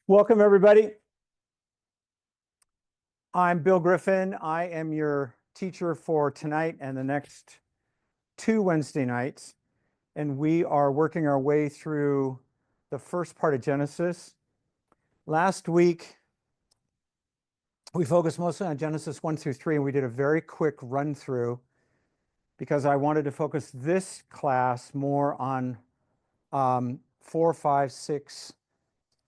Welcome, everybody. I'm Bill Griffin. I am your teacher for tonight and the next 2 Wednesday nights. And we are working our way through the first part of Genesis. Last week, we focused mostly on Genesis 1 through 3, and we did a very quick run through because I wanted to focus this class more on 4, 5, 6,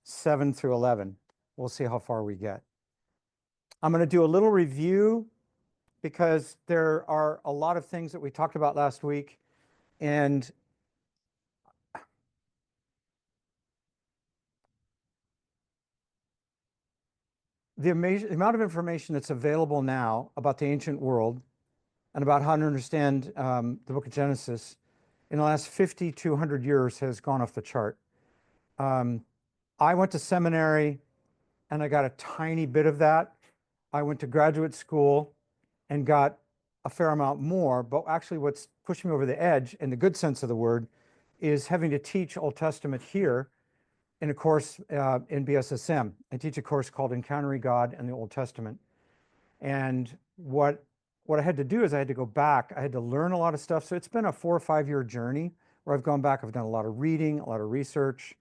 7 through 11. We'll see how far we get. I'm going to do a little review because there are a lot of things that we talked about last week, and the amount of information that's available now about the ancient world and about how to understand the book of Genesis in the last 50 to 100 years has gone off the chart. I went to seminary and I got a tiny bit of that. I went to graduate school and got a fair amount more, but actually what's pushed me over the edge, in the good sense of the word, is having to teach Old Testament here in a course in BSSM. I teach a course called Encountering God and the Old Testament. And what I had to do is I had to go back. I had to learn a lot of stuff. So it's been a 4 or 5 year journey where I've gone back. I've done a lot of reading, a lot of research.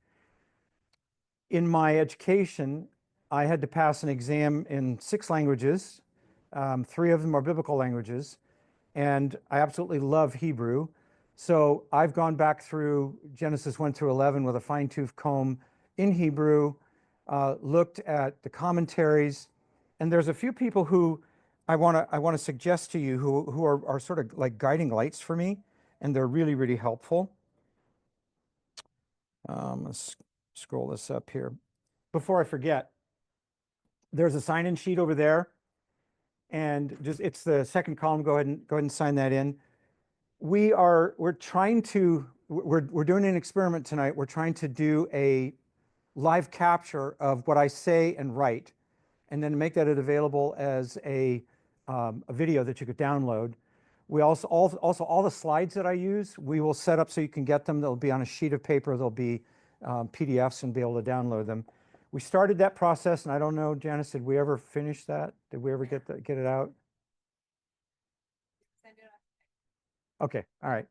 In my education, I had to pass an exam in 6 languages. 3 of them are biblical languages. And I absolutely love Hebrew. So I've gone back through Genesis 1 through 11 with a fine-tooth comb in Hebrew, looked at the commentaries, and there's a few people who I want to suggest to you who are sort of like guiding lights for me, and they're really, really helpful. Let's scroll this up here. Before I forget, there's a sign-in sheet over there, and it's the second column. Go ahead and sign that in. We're doing an experiment tonight. We're trying to do a live capture of what I say and write, and then make that available as a video that you could download. We also all the slides that I use, we will set up so you can get them. They'll be on a sheet of paper. They'll be PDFs and be able to download them. We started that process, and I don't know, Janice, did we ever finish that? Did we ever get it out? Okay, all right.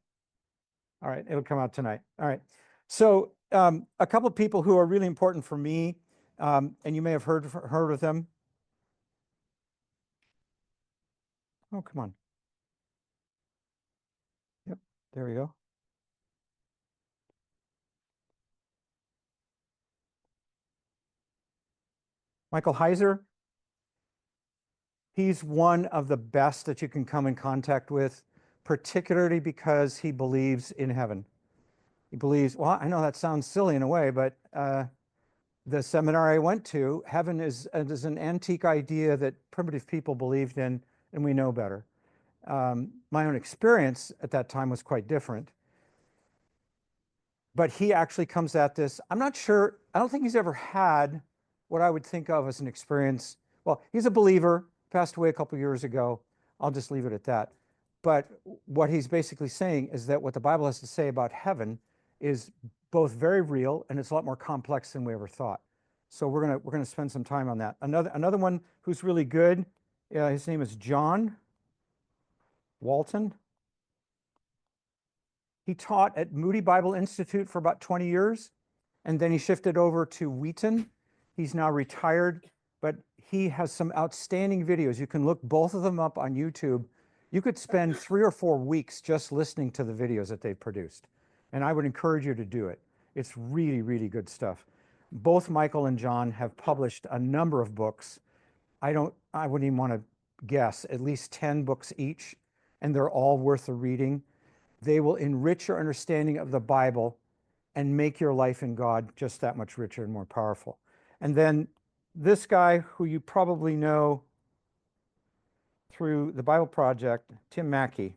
All right, it'll come out tonight. All right. So a couple of people who are really important for me, and you may have heard of them. Oh, come on. Yep, there we go. Michael Heiser. He's one of the best that you can come in contact with, particularly because he believes in heaven. He believes, well, I know that sounds silly in a way, but the seminary I went to, heaven is an antique idea that primitive people believed in, and we know better. My own experience at that time was quite different. But he actually comes at this, I'm not sure, I don't think he's ever had what I would think of as an experience. Well, he's a believer, passed away a couple years ago. I'll just leave it at that. But what he's basically saying is that what the Bible has to say about heaven is both very real, and it's a lot more complex than we ever thought. So we're gonna spend some time on that. Another one who's really good, his name is John Walton. He taught at Moody Bible Institute for about 20 years, and then he shifted over to Wheaton. He's now retired, but he has some outstanding videos. You can look both of them up on YouTube. You could spend 3 or 4 weeks just listening to the videos that they've produced, and I would encourage you to do it. It's really, really good stuff. Both Michael and John have published a number of books. I wouldn't even want to guess, at least 10 books each, and they're all worth the reading. They will enrich your understanding of the Bible and make your life in God just that much richer and more powerful. And then this guy, who you probably know through the Bible Project, Tim Mackie.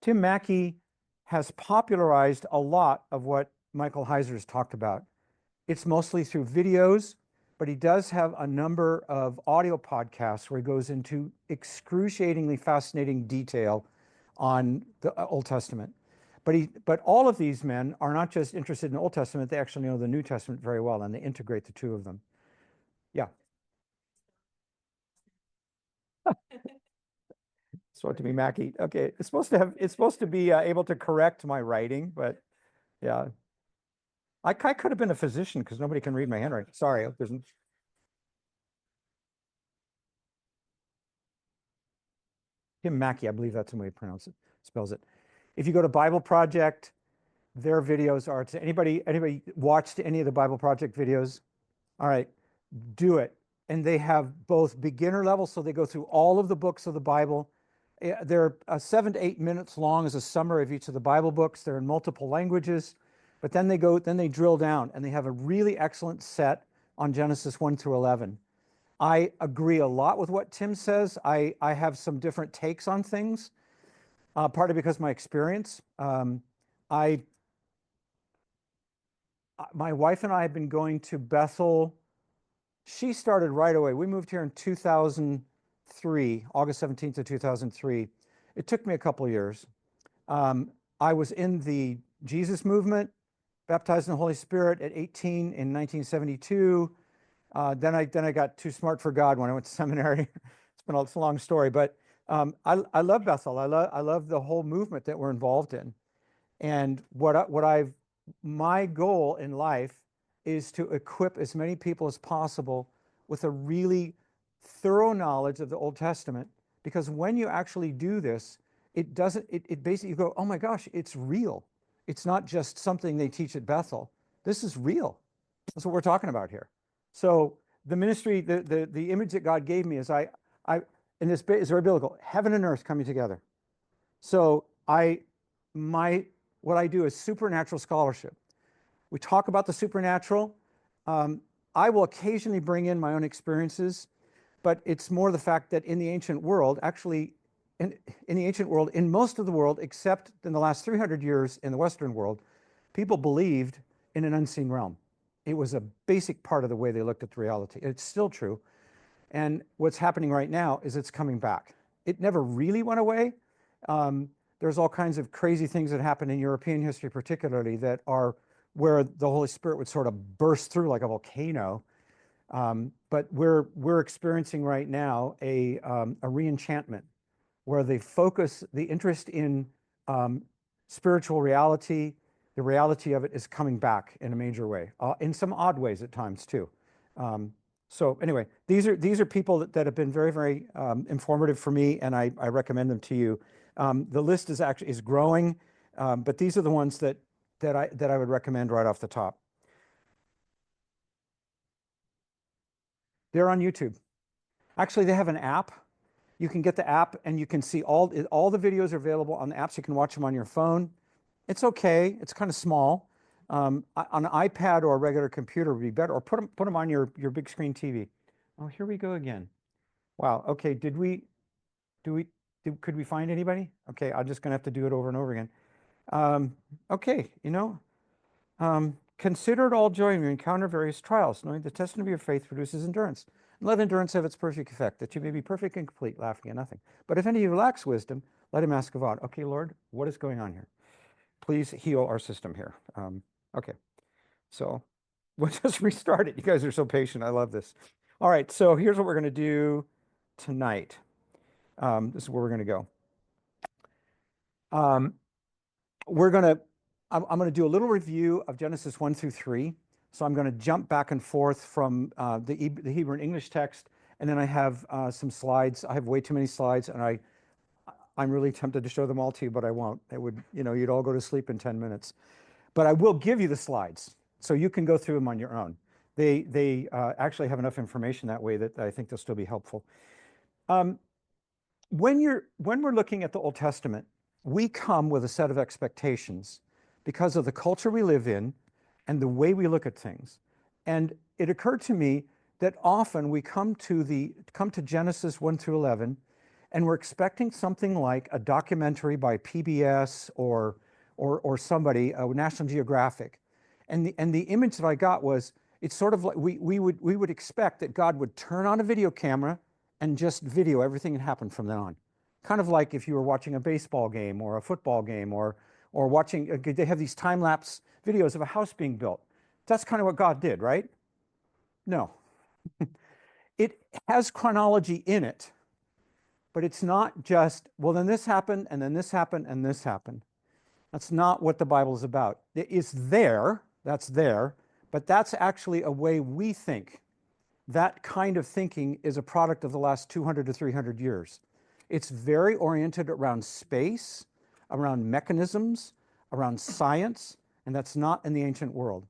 Tim Mackie has popularized a lot of what Michael Heiser has talked about. It's mostly through videos, but he does have a number of audio podcasts where he goes into excruciatingly fascinating detail on the Old Testament. But all of these men are not just interested in the Old Testament, they actually know the New Testament very well, and they integrate the two of them. Yeah. It's supposed to be Mackie. Okay, it's supposed to be able to correct my writing, but yeah, I could have been a physician because nobody can read my handwriting. Sorry, there's Tim Mackie. I believe that's the way you pronounce it, spells it. If you go to Bible Project, their videos are. Anybody watched any of the Bible Project videos? All right, do it. And they have both beginner level, so they go through all of the books of the Bible. They're 7 to 8 minutes long as a summary of each of the Bible books. They're in multiple languages, but then they drill down and they have a really excellent set on Genesis 1 through 11. I agree a lot with what Tim says. I have some different takes on things, partly because of my experience. My wife and I have been going to Bethel. She started right away. We moved here in 2003, August 17th of 2003. It took me a couple of years. I was in the Jesus movement, baptized in the Holy Spirit at 18 in 1972. Then I got too smart for God when I went to seminary. It's a long story, but I love Bethel. I love the whole movement that we're involved in. And my goal in life is to equip as many people as possible with a really thorough knowledge of the Old Testament, because when you actually do this, it basically, you go, oh my gosh, it's real. It's not just something they teach at Bethel. This is real. That's what we're talking about here. So the ministry, the image that God gave me is and this is very biblical, heaven and earth coming together. So what I do is supernatural scholarship. We talk about the supernatural. I will occasionally bring in my own experiences, but it's more the fact that in the ancient world, actually, in the ancient world, in most of the world, except in the last 300 years in the Western world, people believed in an unseen realm. It was a basic part of the way they looked at the reality. It's still true. And what's happening right now is it's coming back. It never really went away. There's all kinds of crazy things that happen in European history, particularly, that are where the Holy Spirit would sort of burst through like a volcano. But we're experiencing right now a re-enchantment where the interest in spiritual reality, the reality of it is coming back in a major way, in some odd ways at times too. So anyway, these are people that have been very, very informative for me, and I recommend them to you. The list is growing, but these are the ones that I would recommend right off the top. They're on YouTube. Actually, they have an app. You can get the app and you can see all the videos are available on the apps. You can watch them on your phone. It's okay. It's kind of small. On an iPad or a regular computer would be better, or put them on your big screen TV. Oh, here we go again. Wow. Okay. Could we find anybody? Okay. I'm just going to have to do it over and over again. Okay. Consider it all joy when you encounter various trials, knowing the testing of your faith produces endurance. And let endurance have its perfect effect, that you may be perfect and complete, lacking in nothing. But if any of you lacks wisdom, let him ask of God. Okay, Lord, what is going on here? Please heal our system here. Okay, so we'll just restart it. You guys are so patient. I love this. All right, so here's what we're going to do tonight. This is where we're going to go. I'm going to do a little review of Genesis 1 through 3. So I'm going to jump back and forth from the Hebrew and English text, and then I have some slides. I have way too many slides, and I'm really tempted to show them all to you, but I won't. It would, you'd all go to sleep in 10 minutes. But I will give you the slides, so you can go through them on your own. They actually have enough information that way that I think they'll still be helpful. When we're looking at the Old Testament, we come with a set of expectations because of the culture we live in and the way we look at things. And it occurred to me that often we come to Genesis 1 through 11, and we're expecting something like a documentary by PBS or somebody, National Geographic. And the image that I got was, it's sort of like we would expect that God would turn on a video camera and just video everything that happened from then on. Kind of like if you were watching a baseball game or a football game or or watching, they have these time-lapse videos of a house being built. That's kind of what God did, right? No. It has chronology in it, but it's not just, well, then this happened, and then this happened, and this happened. That's not what the Bible is about. It's there, that's there, but that's actually a way we think. That kind of thinking is a product of the last 200 to 300 years. It's very oriented around space, around mechanisms, around science, and that's not in the ancient world.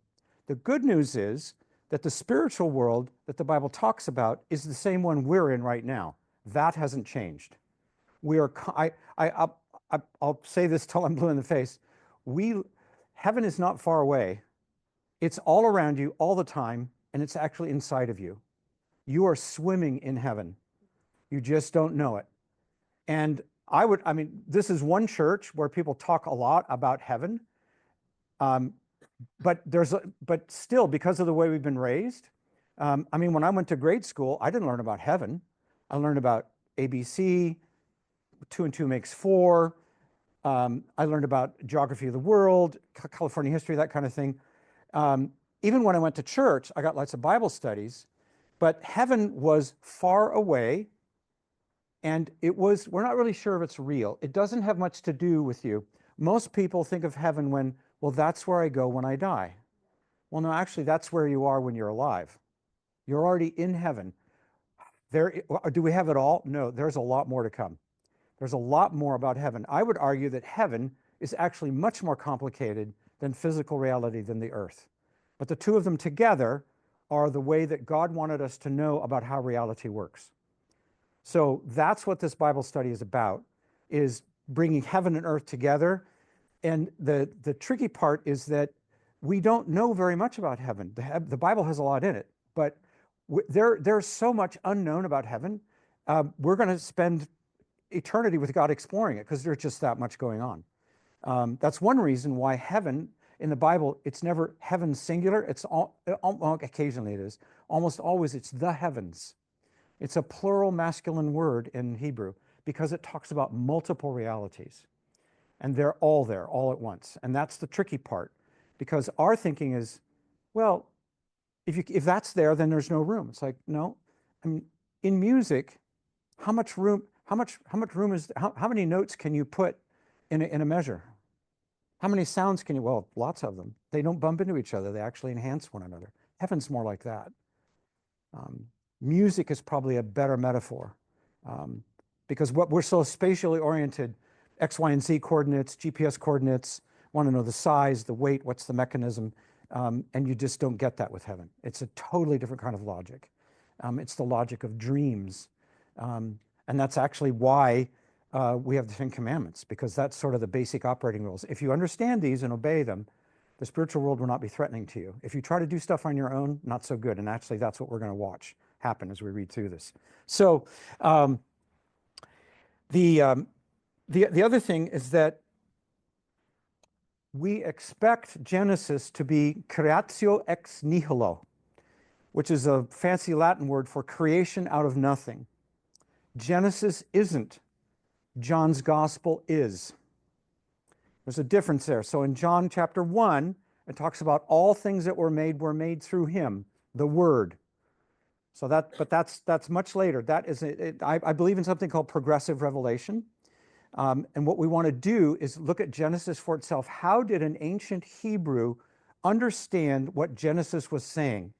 The good news is that the spiritual world that the Bible talks about is the same one we're in right now. That hasn't changed. We are, I'll say this till I'm blue in the face. Heaven is not far away. It's all around you all the time, and it's actually inside of you. You are swimming in heaven. You just don't know it. And I mean, this is one church where people talk a lot about heaven. But still, because of the way we've been raised, I mean, when I went to grade school, I didn't learn about heaven. I learned about ABC, 2 and 2 makes 4. I learned about geography of the world, California history, that kind of thing. Even when I went to church, I got lots of Bible studies, but heaven was far away, and we're not really sure if it's real. It doesn't have much to do with you. Most people think of heaven when, well, that's where I go when I die. Well, no, actually, that's where you are when you're alive. You're already in heaven. Do we have it all? No, there's a lot more to come. There's a lot more about heaven. I would argue that heaven is actually much more complicated than physical reality than the earth. But the two of them together are the way that God wanted us to know about how reality works. So that's what this Bible study is about, is bringing heaven and earth together. And the tricky part is that we don't know very much about heaven. The Bible has a lot in it, but there's so much unknown about heaven. We're going to spend eternity with God exploring it because there's just that much going on. That's one reason why heaven in the Bible, it's never heaven singular. Occasionally it is. Almost always it's the heavens. It's a plural masculine word in Hebrew because it talks about multiple realities. And they're all there, all at once. And that's the tricky part, because our thinking is, well, if that's there, then there's no room. It's like, no. I mean, in music, how many notes can you put in a measure? How many sounds can you? Well, lots of them. They don't bump into each other. They actually enhance one another. Heaven's more like that. Music is probably a better metaphor, because what we're so spatially oriented, X, Y, and Z coordinates, GPS coordinates, want to know the size, the weight, what's the mechanism, and you just don't get that with heaven. It's a totally different kind of logic. It's the logic of dreams. And that's actually why we have the 10 Commandments, because that's sort of the basic operating rules. If you understand these and obey them, the spiritual world will not be threatening to you. If you try to do stuff on your own, not so good. And actually, that's what we're going to watch happen as we read through this. So the other thing is that we expect Genesis to be creatio ex nihilo, which is a fancy Latin word for creation out of nothing. Genesis isn't. John's gospel is. There's a difference there. So in John chapter 1, it talks about all things that were made through him, the Word. So that's much later. That is, I believe in something called progressive revelation. And what we want to do is look at Genesis for itself. How did an ancient Hebrew understand what Genesis was saying?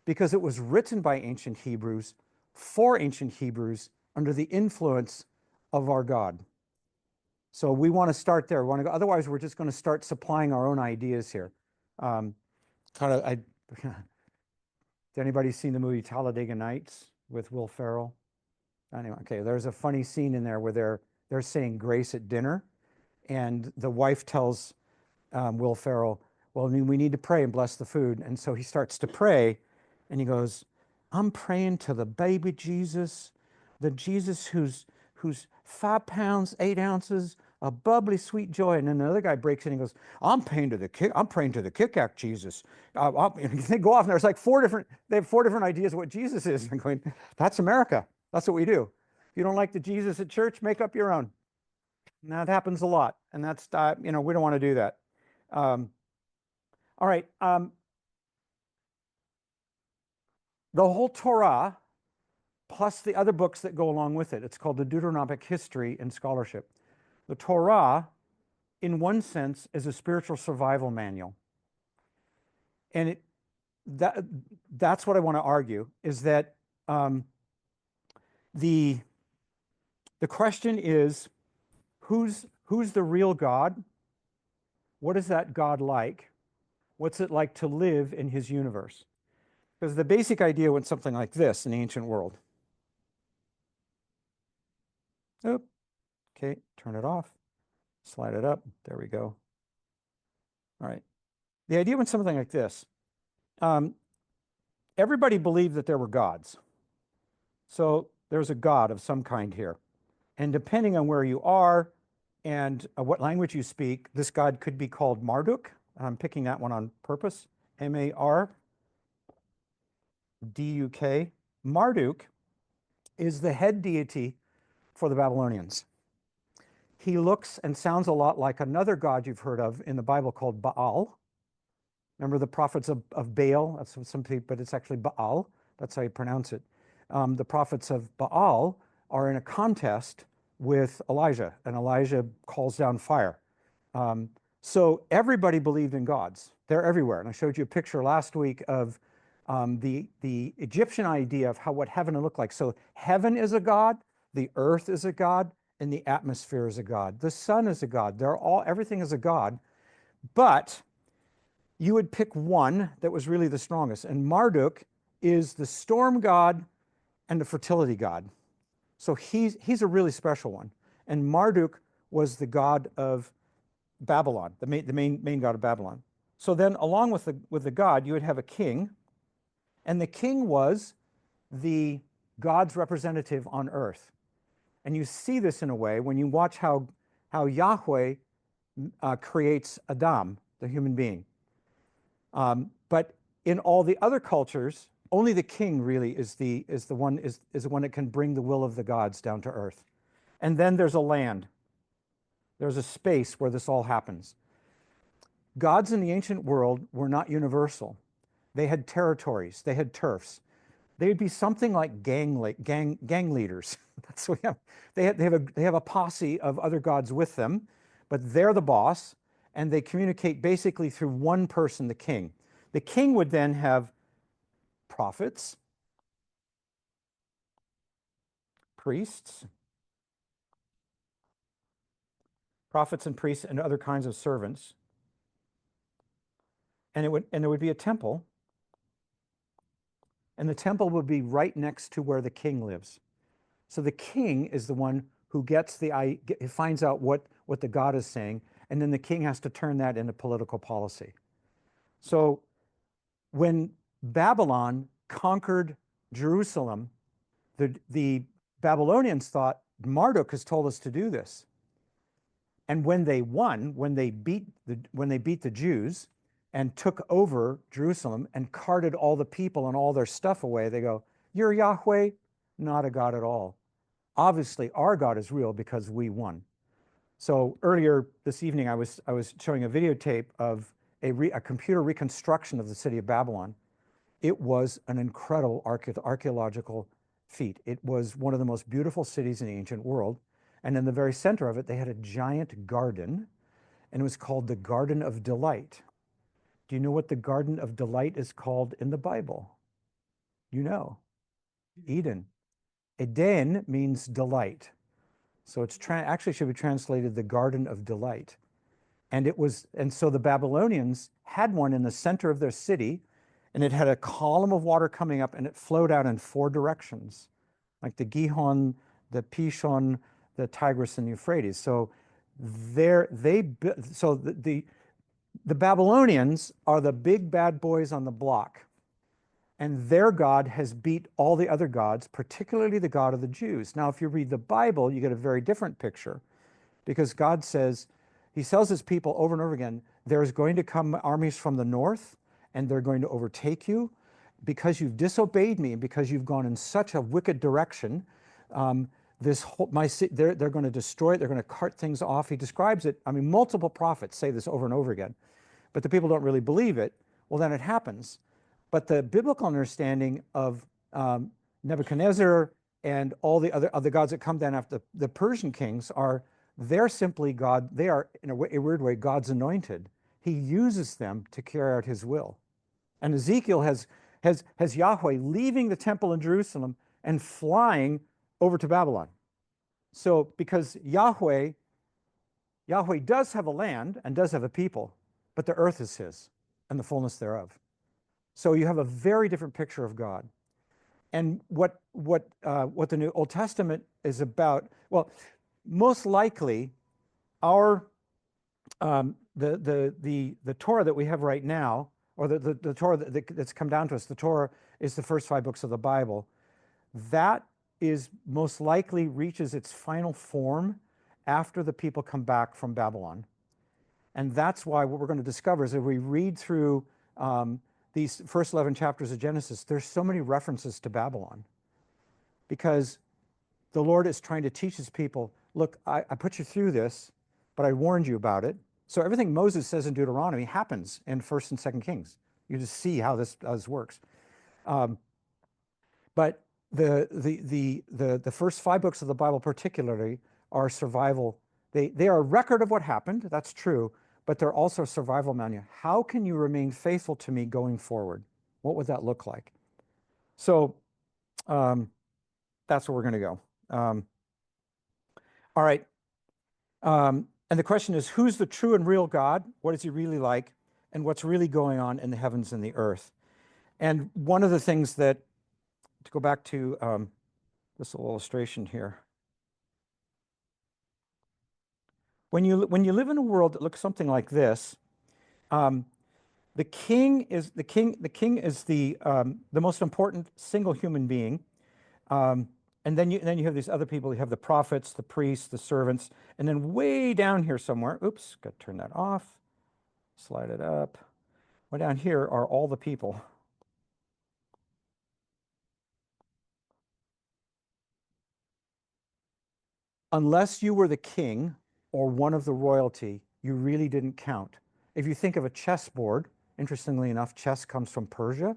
Because it was written by ancient Hebrews for ancient Hebrews under the influence of our God. So we want to start there. We want to go, otherwise, we're just going to start supplying our own ideas here. Did anybody seen the movie Talladega Nights with Will Ferrell? Anyway, okay, there's a funny scene in there where they're saying grace at dinner, and the wife tells Will Ferrell, well, I mean, we need to pray and bless the food. And so he starts to pray, and he goes, I'm praying to the baby Jesus, the Jesus who's 5 pounds, 8 ounces, a bubbly sweet joy. And then the other guy breaks in and goes, I'm praying to the kick-ass Jesus. They go off, and there's like they have 4 different ideas of what Jesus is. And I'm going, that's America. That's what we do. If you don't like the Jesus at church, make up your own. And that happens a lot. And that's, we don't want to do that. All right. The whole Torah, plus the other books that go along with it, it's called the Deuteronomic History and Scholarship. The Torah, in one sense, is a spiritual survival manual. And that's what I want to argue, is that the question is, who's the real God? What is that God like? What's it like to live in his universe? Because the basic idea went something like this in the ancient world. Oh, okay, turn it off, slide it up. There we go. All right. The idea went something like this. Everybody believed that there were gods. So there's a God of some kind here. And depending on where you are and what language you speak, this God could be called Marduk. I'm picking that one on purpose. M-A-R-D-U-K. Marduk is the head deity for the Babylonians. He looks and sounds a lot like another god you've heard of in the Bible called Baal. Remember the prophets of Baal? That's some people, but it's actually Baal. That's how you pronounce it. The prophets of Baal are in a contest with Elijah, and Elijah calls down fire. So everybody believed in gods. They're everywhere. And I showed you a picture last week of the Egyptian idea of what heaven looked like. So heaven is a god, the earth is a god, and the atmosphere is a god. The sun is a god. Everything is a god. But you would pick one that was really the strongest. And Marduk is the storm god and the fertility god. So he's a really special one. And Marduk was the god of Babylon, the main god of Babylon. So then along with the god, you would have a king, and the king was the God's representative on earth. And you see this in a way when you watch how Yahweh creates Adam, the human being. But in all the other cultures, only the king really is the one that can bring the will of the gods down to earth. And then there's a land. There's a space where this all happens. Gods in the ancient world were not universal. They had territories. They had turfs. They would be something like gang leaders. That's what we have. They have a posse of other gods with them, but they're the boss, and they communicate basically through one person, the king. The king would then have prophets, priests, and priests, and other kinds of servants. And there would be a temple, and the temple would be right next to where the king lives. So the king is the one who finds out what the god is saying, and then the king has to turn that into political policy. So when Babylon conquered Jerusalem, the Babylonians thought, Marduk has told us to do this. And when they won, when they beat the Jews and took over Jerusalem and carted all the people and all their stuff away, they go, you're Yahweh, not a god at all. Obviously, our God is real because we won. So earlier this evening, I was showing a videotape of a computer reconstruction of the city of Babylon. It was an incredible archaeological feat. It was one of the most beautiful cities in the ancient world. And in the very center of it, they had a giant garden, and it was called the Garden of Delight. Do you know what the Garden of Delight is called in the Bible? You know, Eden. Eden means delight. So it's actually should be translated the Garden of Delight. And so the Babylonians had one in the center of their city, and it had a column of water coming up, and it flowed out in 4 directions, like the Gihon, the Pishon, the Tigris, and the Euphrates. So the Babylonians are the big bad boys on the block, and their God has beat all the other gods, particularly the God of the Jews. Now, if you read the Bible, you get a very different picture, because God says, he tells his people over and over again, there's going to come armies from the north, and they're going to overtake you because you've disobeyed me, and because you've gone in such a wicked direction. this whole, they're going to destroy it. They're going to cart things off. He describes it. I mean, multiple prophets say this over and over again, but the people don't really believe it. Well, then it happens. But the biblical understanding of Nebuchadnezzar and all the other gods that come down after the Persian kings they're simply God. They are, in a weird way, God's anointed. He uses them to carry out his will. And Ezekiel has Yahweh leaving the temple in Jerusalem and flying over to Babylon. So because Yahweh does have a land and does have a people, but the earth is his and the fullness thereof. So you have a very different picture of God. And what the New Old Testament is about, well, most likely our the Torah that we have right now, or the Torah that's come down to us, the Torah is the first 5 books of the Bible. That is most likely reaches its final form after the people come back from Babylon. And that's why what we're going to discover is if we read through these first 11 chapters of Genesis, there's so many references to Babylon. Because the Lord is trying to teach his people, look, I put you through this, but I warned you about it. So everything Moses says in Deuteronomy happens in 1st and 2nd Kings. You just see how this works. But the first 5 books of the Bible particularly are survival. They are a record of what happened, that's true, but they're also a survival manual. How can you remain faithful to me going forward? What would that look like? So that's where we're going to go. All right. And the question is, who's the true and real God? What is he really like? And what's really going on in the heavens and the earth? And one of the things that, to go back to this little illustration here. When you live in a world that looks something like this, the king is the most important single human being. And then you have these other people. You have the prophets, the priests, the servants, and then way down here somewhere, oops, got to turn that off, slide it up. Way down here are all the people. Unless you were the king or one of the royalty, you really didn't count. If you think of a chessboard, interestingly enough, chess comes from Persia,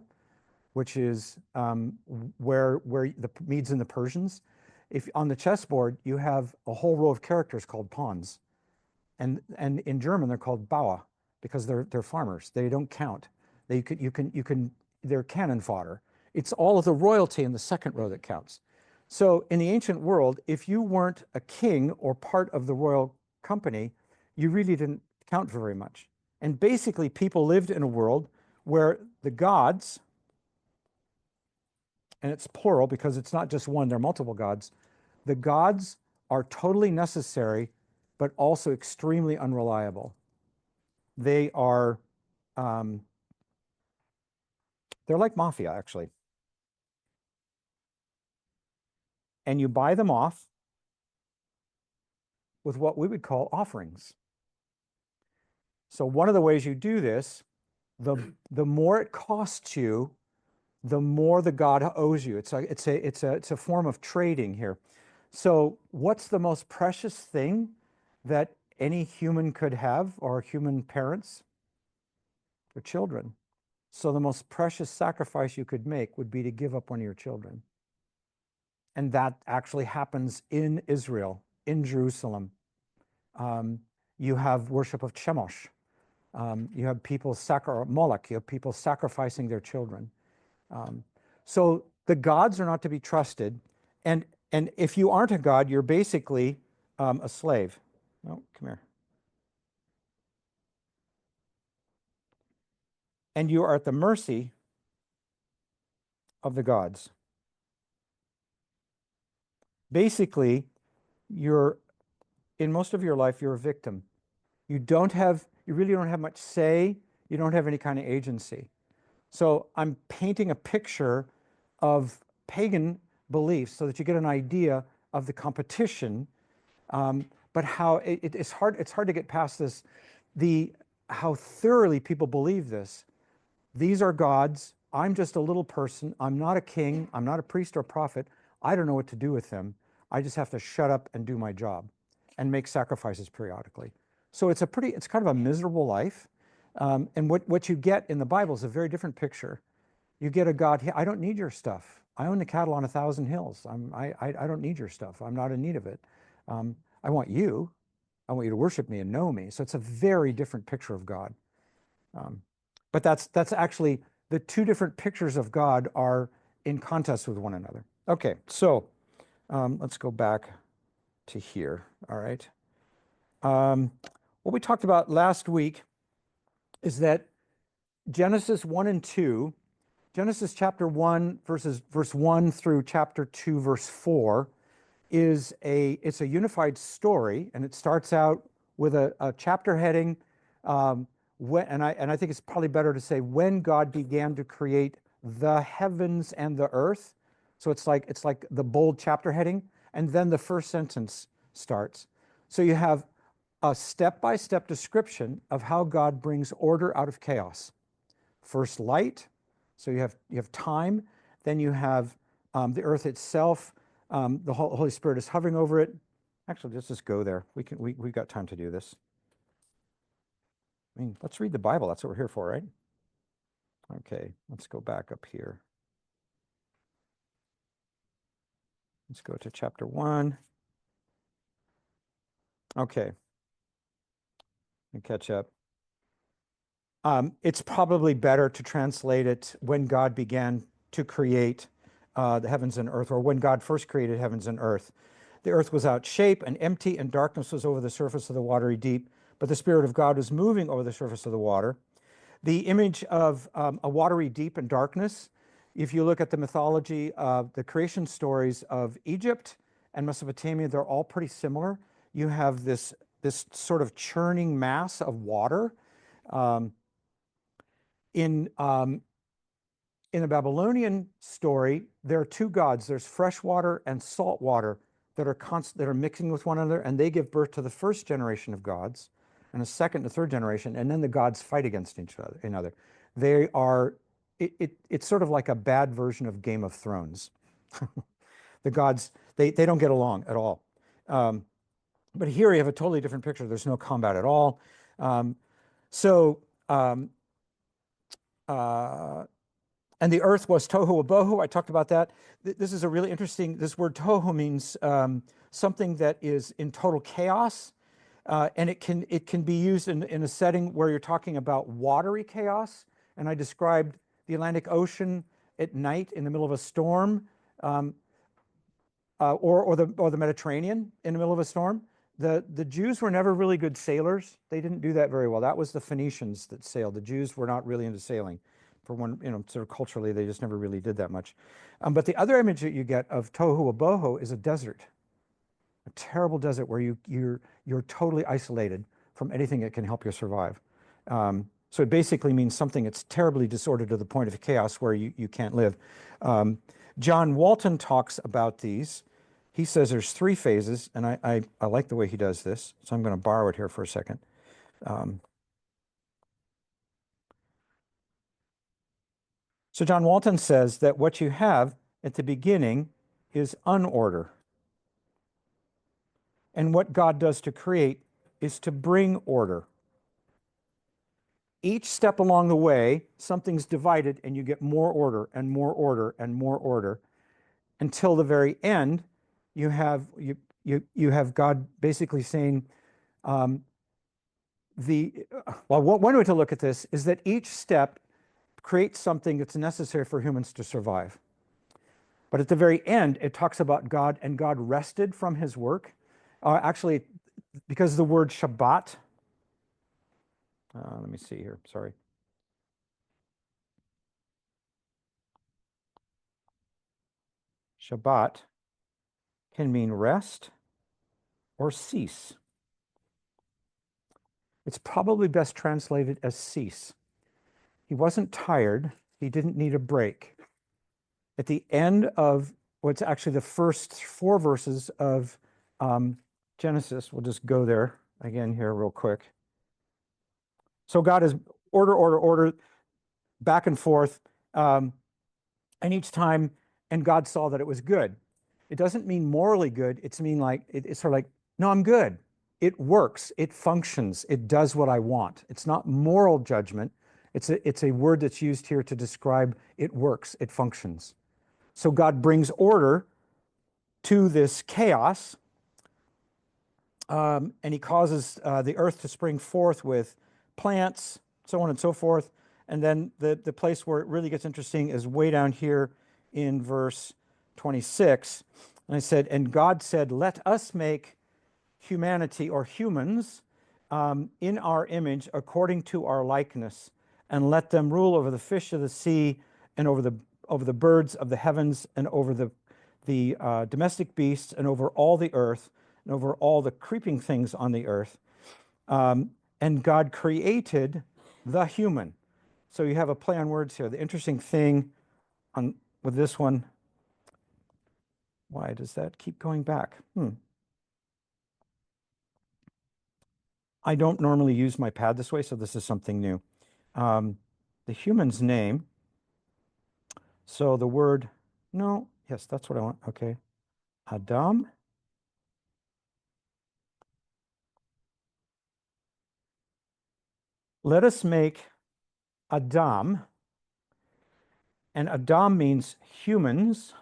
which is where the Medes and the Persians. If on the chessboard you have a whole row of characters called pawns, and in German they're called Bauer because they're farmers. They don't count. They're cannon fodder. It's all of the royalty in the second row that counts. So in the ancient world, if you weren't a king or part of the royal company, you really didn't count for very much. And basically, people lived in a world where the gods, and it's plural because it's not just one, there are multiple gods, the gods are totally necessary, but also extremely unreliable. They are, they're like mafia, actually. And you buy them off with what we would call offerings. So one of the ways you do this, the more it costs you, the more the god owes you. It's a form of trading here. So what's the most precious thing that any human could have, or human parents? Their children. So the most precious sacrifice you could make would be to give up one of your children. And that actually happens in Israel, in Jerusalem. You have worship of Chemosh. You have people Moloch. You have people sacrificing their children. So the gods are not to be trusted. And if you aren't a god, you're basically a slave. Oh, come here. And you are at the mercy of the gods. Basically, in most of your life, you're a victim. You really don't have much say. You don't have any kind of agency. So I'm painting a picture of pagan beliefs so that you get an idea of the competition, but how it's hard to get past this, how thoroughly people believe this. These are gods. I'm just a little person. I'm not a king. I'm not a priest or prophet. I don't know what to do with them. I just have to shut up and do my job and make sacrifices periodically. So it's kind of a miserable life. And what you get in the Bible is a very different picture. You get a God, I don't need your stuff. I own the cattle on 1,000 hills. I don't need your stuff. I'm not in need of it. I want you. I want you to worship me and know me. So it's a very different picture of God. But that's actually the two different pictures of God are in contest with one another. Okay, so let's go back to here. All right. What we talked about last week is that Genesis 1 and 2, Genesis chapter 1, verse 1 through chapter 2, verse 4, it's a unified story, and it starts out with a chapter heading, and I think it's probably better to say when God began to create the heavens and the earth. So it's like the bold chapter heading, and then the first sentence starts. So you have a step-by-step description of how God brings order out of chaos. First light, so you have time, then you have the earth itself. The Holy Spirit is hovering over it. Actually, let's just go there. We've got time to do this. I mean, let's read the Bible. That's what we're here for, right? Okay, let's go back up here. Let's go to chapter 1. Okay. And catch up. It's probably better to translate it when God began to create the heavens and earth, or when God first created heavens and earth. The earth was out shape and empty, and darkness was over the surface of the watery deep, but the Spirit of God was moving over the surface of the water. The image of a watery deep and darkness, if you look at the mythology of the creation stories of Egypt and Mesopotamia, they're all pretty similar. You have this sort of churning mass of water. In the Babylonian story, there are two gods. There's fresh water and salt water that are mixing with one another, and they give birth to the first generation of gods, and a second and third generation, and then the gods fight against each other. They are, it's sort of like a bad version of Game of Thrones. The gods, they don't get along at all. But here you have a totally different picture. There's no combat at all. And the earth was tohu wabohu. I talked about that. This is a really interesting, this word tohu means something that is in total chaos. And it can be used in a setting where you're talking about watery chaos. And I described the Atlantic Ocean at night in the middle of a storm, or the Mediterranean in the middle of a storm. The Jews were never really good sailors. They didn't do that very well. That was the Phoenicians that sailed. The Jews were not really into sailing. For one, sort of culturally, they just never really did that much. But the other image that you get of tohu wabohu is a desert, a terrible desert where you're totally isolated from anything that can help you survive. So it basically means something that's terribly disordered to the point of chaos where you can't live. John Walton talks about these. He says there's 3 phases, and I like the way he does this, so I'm going to borrow it here for a second. So John Walton says that what you have at the beginning is unorder. And what God does to create is to bring order. Each step along the way, something's divided and you get more order and more order and more order until the very end. You have God basically saying, one way to look at this is that each step creates something that's necessary for humans to survive. But at the very end, it talks about God, and God rested from his work. Actually, because of the word Shabbat, let me see here, sorry. Shabbat can mean rest or cease. It's probably best translated as cease. He wasn't tired. He didn't need a break. At the end of what's actually the first 4 verses of Genesis, we'll just go there again here real quick. So God is order, back and forth. And each time, and God saw that it was good. It doesn't mean morally good. It's mean like it's sort of like, no, I'm good. It works. It functions. It does what I want. It's not moral judgment. It's a word that's used here to describe it works. It functions. So God brings order to this chaos, and he causes the earth to spring forth with plants, so on and so forth. And then the place where it really gets interesting is way down here in verse 26. And I said, and God said, let us make humanity or humans in our image according to our likeness, and let them rule over the fish of the sea and over the birds of the heavens and over the domestic beasts and over all the earth and over all the creeping things on the earth. And God created the human. So you have a play on words here. The interesting thing with this one, why does that keep going back? I don't normally use my pad this way, so this is something new. The human's name. So the word, no, yes, that's what I want. Okay. Adam. Let us make Adam. And Adam means humans.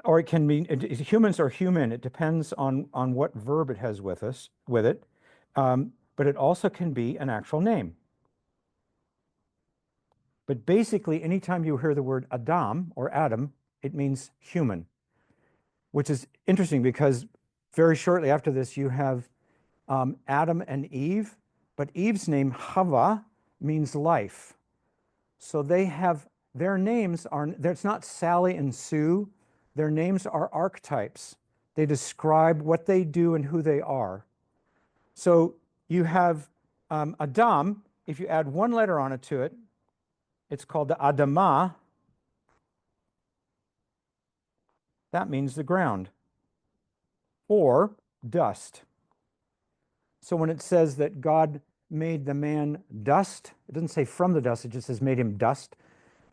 Or it can mean humans or human. It depends on what verb it has with it. But it also can be an actual name. But basically, anytime you hear the word Adam or Adam, it means human, which is interesting because very shortly after this, you have Adam and Eve, but Eve's name, Hava, means life. So their names are, it's not Sally and Sue. Their names are archetypes. They describe what they do and who they are. So you have Adam, if you add one letter on it to it, it's called the Adamah. That means the ground or dust. So when it says that God made the man dust, it doesn't say from the dust, it just says made him dust,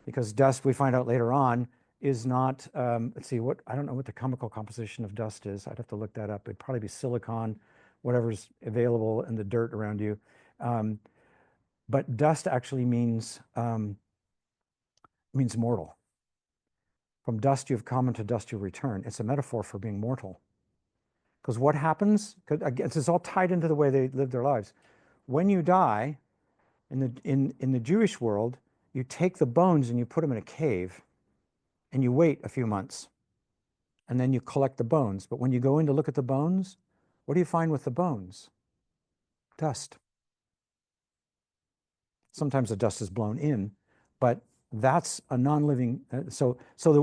because dust, we find out later on, is not, let's see, I don't know what the chemical composition of dust is. I'd have to look that up. It'd probably be silicon, whatever's available in the dirt around you. But dust actually means mortal. From dust you've come, and to dust you return. It's a metaphor for being mortal. Because what happens, again, this is all tied into the way they live their lives. When you die, in the Jewish world, you take the bones and you put them in a cave, and you wait a few months, and then you collect the bones. But when you go in to look at the bones, what do you find with the bones? Dust. Sometimes the dust is blown in, but that's a non-living, so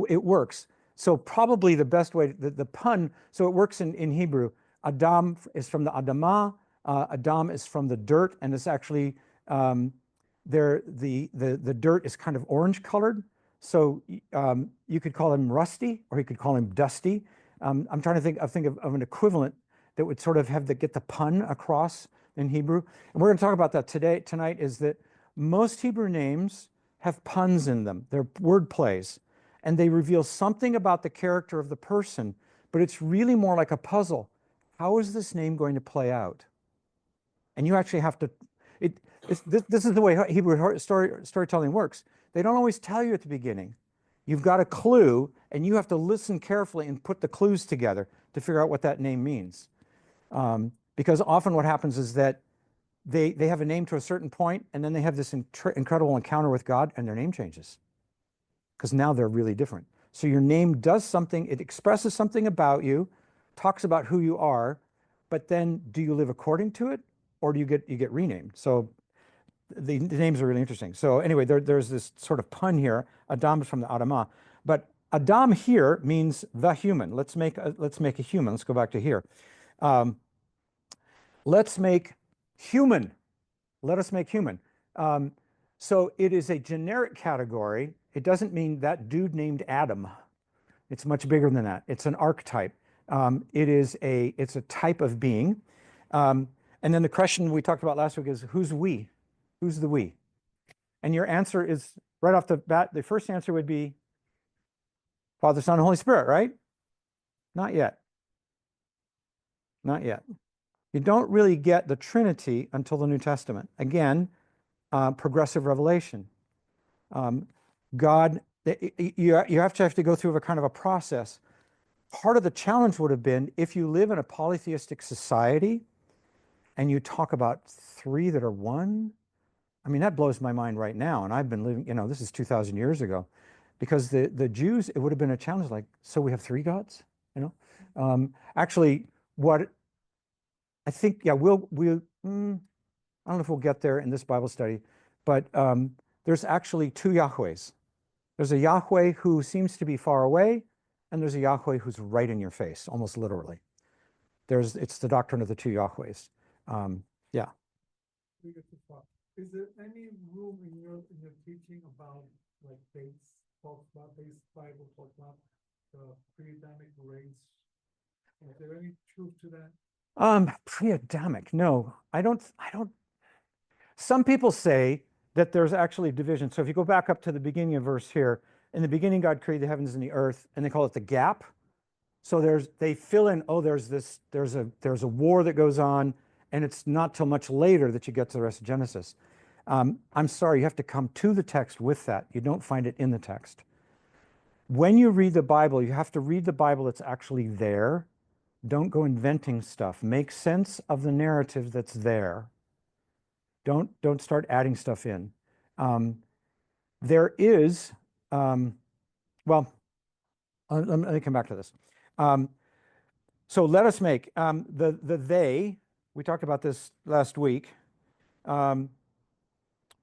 it works. So probably the best way, the pun, so it works in Hebrew. Adam is from the Adamah, Adam is from the dirt, and it's actually, the dirt is kind of orange colored. So you could call him rusty, or you could call him dusty. I'm trying to think of an equivalent that would sort of get the pun across in Hebrew. And we're going to talk about that tonight, is that most Hebrew names have puns in them. They're word plays, and they reveal something about the character of the person, but it's really more like a puzzle. How is this name going to play out? And you actually have to, this is the way Hebrew storytelling works. They don't always tell you at the beginning. You've got a clue, and you have to listen carefully and put the clues together to figure out what that name means. Because often what happens is that they have a name to a certain point, and then they have this incredible encounter with God, and their name changes. Because now they're really different. So your name does something, it expresses something about you, talks about who you are, but then do you live according to it, or do you get renamed? So the names are really interesting. So anyway, there's this sort of pun here. Adam is from the Adamah, but Adam here means the human. Let's make a human. Let's go back to here. Let's make human. Let us make human. So it is a generic category. It doesn't mean that dude named Adam. It's much bigger than that. It's an archetype. It's a type of being. And then the question we talked about last week is, who's we? Who's the we? And your answer is, right off the bat, the first answer would be Father, Son, and Holy Spirit, right? Not yet. Not yet. You don't really get the Trinity until the New Testament. Again, progressive revelation. God, you have to go through a kind of a process. Part of the challenge would have been if you live in a polytheistic society and you talk about three that are one. I mean, that blows my mind right now. And I've been living, this is 2,000 years ago. Because the Jews, it would have been a challenge like, so we have three gods? Actually, what I think, yeah, I don't know if we'll get there in this Bible study, but there's actually two Yahwehs. There's a Yahweh who seems to be far away, and there's a Yahweh who's right in your face, almost literally. It's the doctrine of the two Yahwehs. Yeah. Is there any room in your teaching about like base Bible talks about the pre-Adamic race? Is there any truth to that? Pre-Adamic, no, I don't. Some people say that there's actually division. So if you go back up to the beginning of verse here, in the beginning, God created the heavens and the earth, and they call it the gap. So they fill in, there's a war that goes on, and it's not till much later that you get to the rest of Genesis. I'm sorry, you have to come to the text with that. You don't find it in the text. When you read the Bible, you have to read the Bible that's actually there. Don't go inventing stuff. Make sense of the narrative that's there. Don't start adding stuff in. There is, well, let me come back to this. So let us make the they. We talked about this last week.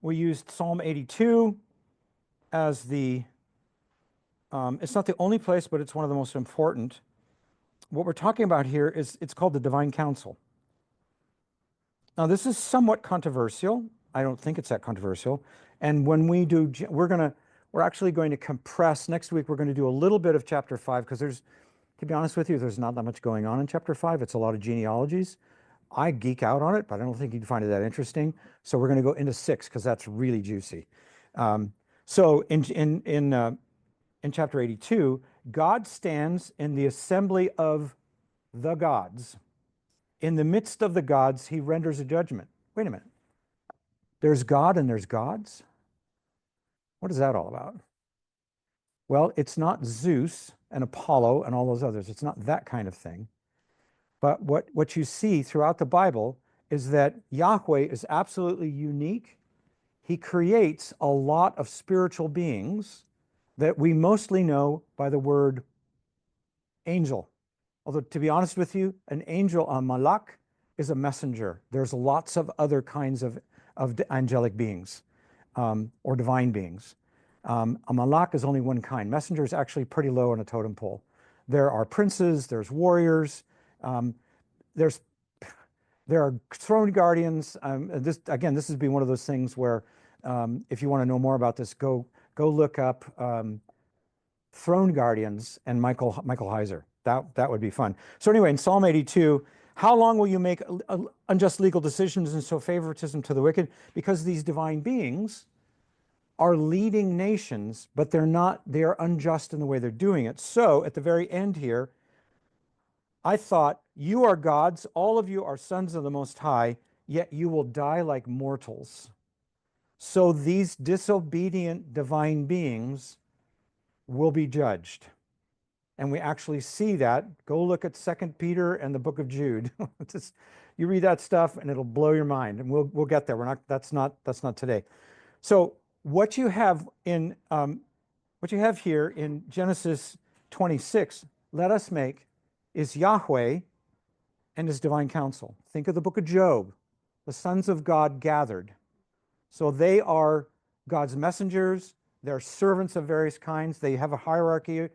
We used Psalm 82 as the. It's not the only place, but it's one of the most important. What we're talking about here is it's called the divine counsel. Now, this is somewhat controversial. I don't think it's that controversial. And when we do, we're actually going to compress. Next week, we're going to do a little bit of chapter 5 because to be honest with you, there's not that much going on in chapter 5. It's a lot of genealogies. I geek out on it, but I don't think you'd find it that interesting. So we're going to go into 6 because that's really juicy. So in chapter 82, God stands in the assembly of the gods. In the midst of the gods, he renders a judgment. Wait a minute. There's God and there's gods? What is that all about? Well, it's not Zeus and Apollo and all those others. It's not that kind of thing. But what you see throughout the Bible is that Yahweh is absolutely unique. He creates a lot of spiritual beings that we mostly know by the word angel. Although, to be honest with you, an angel, a malak, is a messenger. There's lots of other kinds of angelic beings or divine beings. A malak is only one kind. Messenger is actually pretty low on a totem pole. There are princes, there's warriors, there are throne guardians. This would be one of those things where if you want to know more about this, go look up throne guardians and Michael Heiser. That would be fun. So anyway, in Psalm 82, how long will you make unjust legal decisions and show favoritism to the wicked? Because these divine beings are leading nations, but they are unjust in the way they're doing it. So at the very end here, I thought, you are gods, all of you are sons of the Most High, yet you will die like mortals. So these disobedient divine beings will be judged. And we actually see that. Go look at 2 Peter and the book of Jude. You read that stuff and it'll blow your mind. And we'll get there. That's not today. So what you have here in Genesis 26, let us make, is Yahweh and his divine counsel. Think of the book of Job, the sons of God gathered. So they are God's messengers. They're servants of various kinds. They have a hierarchy.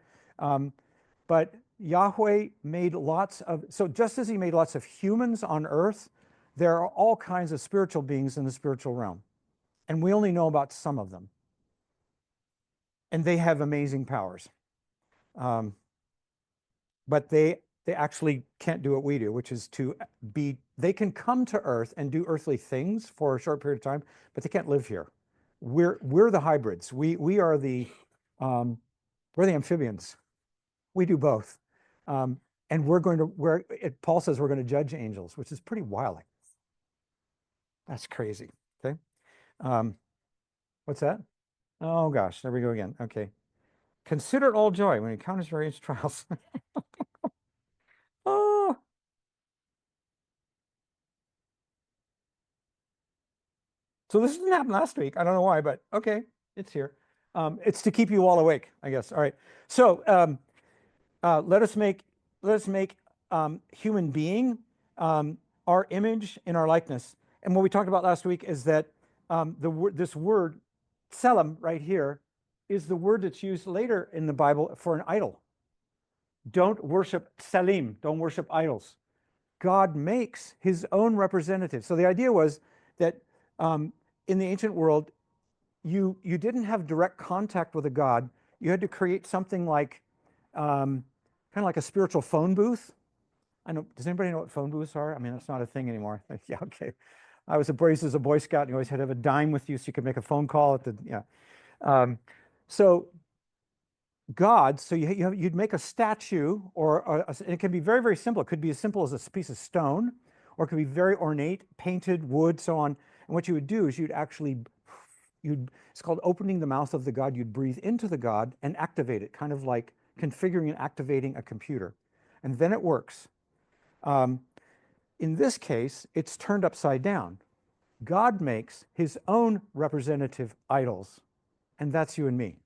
But Yahweh made so just as he made lots of humans on earth, there are all kinds of spiritual beings in the spiritual realm. And we only know about some of them. And they have amazing powers. But they actually can't do what we do, which is they can come to earth and do earthly things for a short period of time, but they can't live here. We're the hybrids. We're the amphibians. We do both. And Paul says we're going to judge angels, which is pretty wild. That's crazy. Okay. What's that? Oh gosh, there we go again. Okay. Consider it all joy when you encounter various trials. Oh, so this didn't happen last week. I don't know why, but okay, it's here. It's to keep you all awake, I guess. All right. So let us make human being our image in our likeness. And what we talked about last week is that this word "selim" right here is the word that's used later in the Bible for an idol. Don't worship selim. Don't worship idols. God makes his own representative. So the idea was that in the ancient world, you didn't have direct contact with a god. You had to create something like kind of like a spiritual phone booth. I know. Does anybody know what phone booths are? I mean, that's not a thing anymore. Yeah, okay. I was raised as a Boy Scout, and you always had to have a dime with you so you could make a phone call at the yeah. So God, so you'd make a statue, or it can be very, very simple. It could be as simple as a piece of stone, or it could be very ornate, painted wood, so on. And what you would do is it's called opening the mouth of the god. You'd breathe into the god and activate it, kind of like configuring and activating a computer. And then it works. In this case, it's turned upside down. God makes his own representative idols, and that's you and me.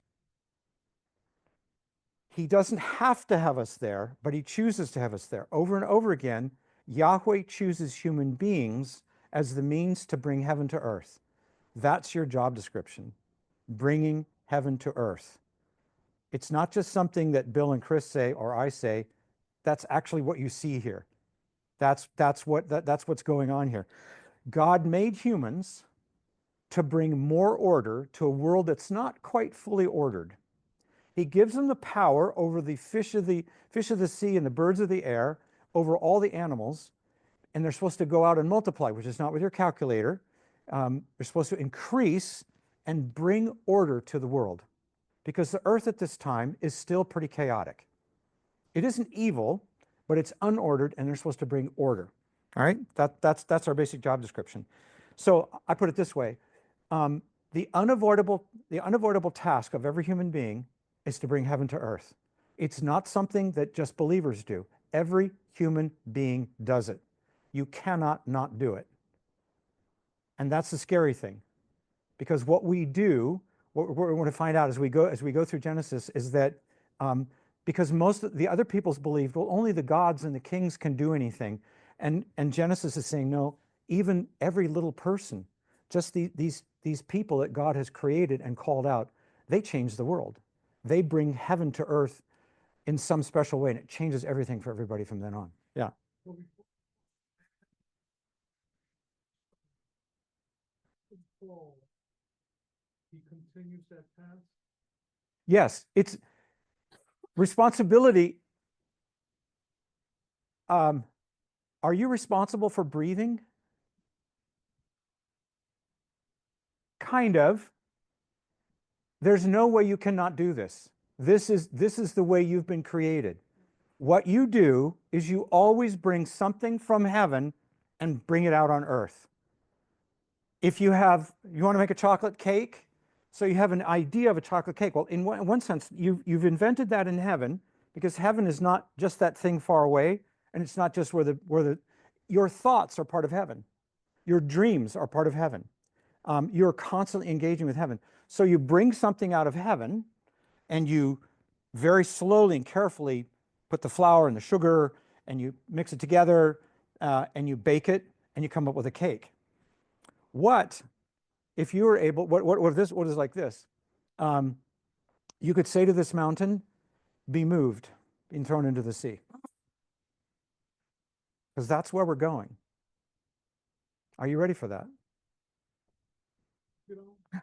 He doesn't have to have us there, but he chooses to have us there. Over and over again, Yahweh chooses human beings as the means to bring heaven to earth. That's your job description, bringing heaven to earth. It's not just something that Bill and Chris say or I say. That's actually what you see here. That's what's going on here. God made humans to bring more order to a world that's not quite fully ordered. He gives them the power over the fish of the sea and the birds of the air, over all the animals, and they're supposed to go out and multiply, which is not with your calculator. They're supposed to increase and bring order to the world, because the earth at this time is still pretty chaotic. It isn't evil, but it's unordered, and they're supposed to bring order. All right, that's our basic job description. So I put it this way: the unavoidable task of every human being is to bring heaven to earth. It's not something that just believers do. Every human being does it. You cannot not do it. And that's the scary thing, because what we do, what we're going to find out as we go through Genesis, is that because most of the other peoples believed, well, only the gods and the kings can do anything, and Genesis is saying, no, even every little person, just these people that God has created and called out, they change the world. They bring heaven to earth in some special way, and it changes everything for everybody from then on. Yeah. He continues that task. Yes, it's responsibility. Are you responsible for breathing? Kind of. There's no way you cannot do this. This is the way you've been created. What you do is you always bring something from heaven and bring it out on earth. If you want to make a chocolate cake, so you have an idea of a chocolate cake. Well, in one sense, you've invented that in heaven, because heaven is not just that thing far away, and it's not just where your thoughts are part of heaven. Your dreams are part of heaven. You're constantly engaging with heaven. So you bring something out of heaven, and you very slowly and carefully put the flour and the sugar, and you mix it together, and you bake it, and you come up with a cake. What if you were able? What is like this? You could say to this mountain, "Be moved," and thrown into the sea, because that's where we're going. Are you ready for that? You know,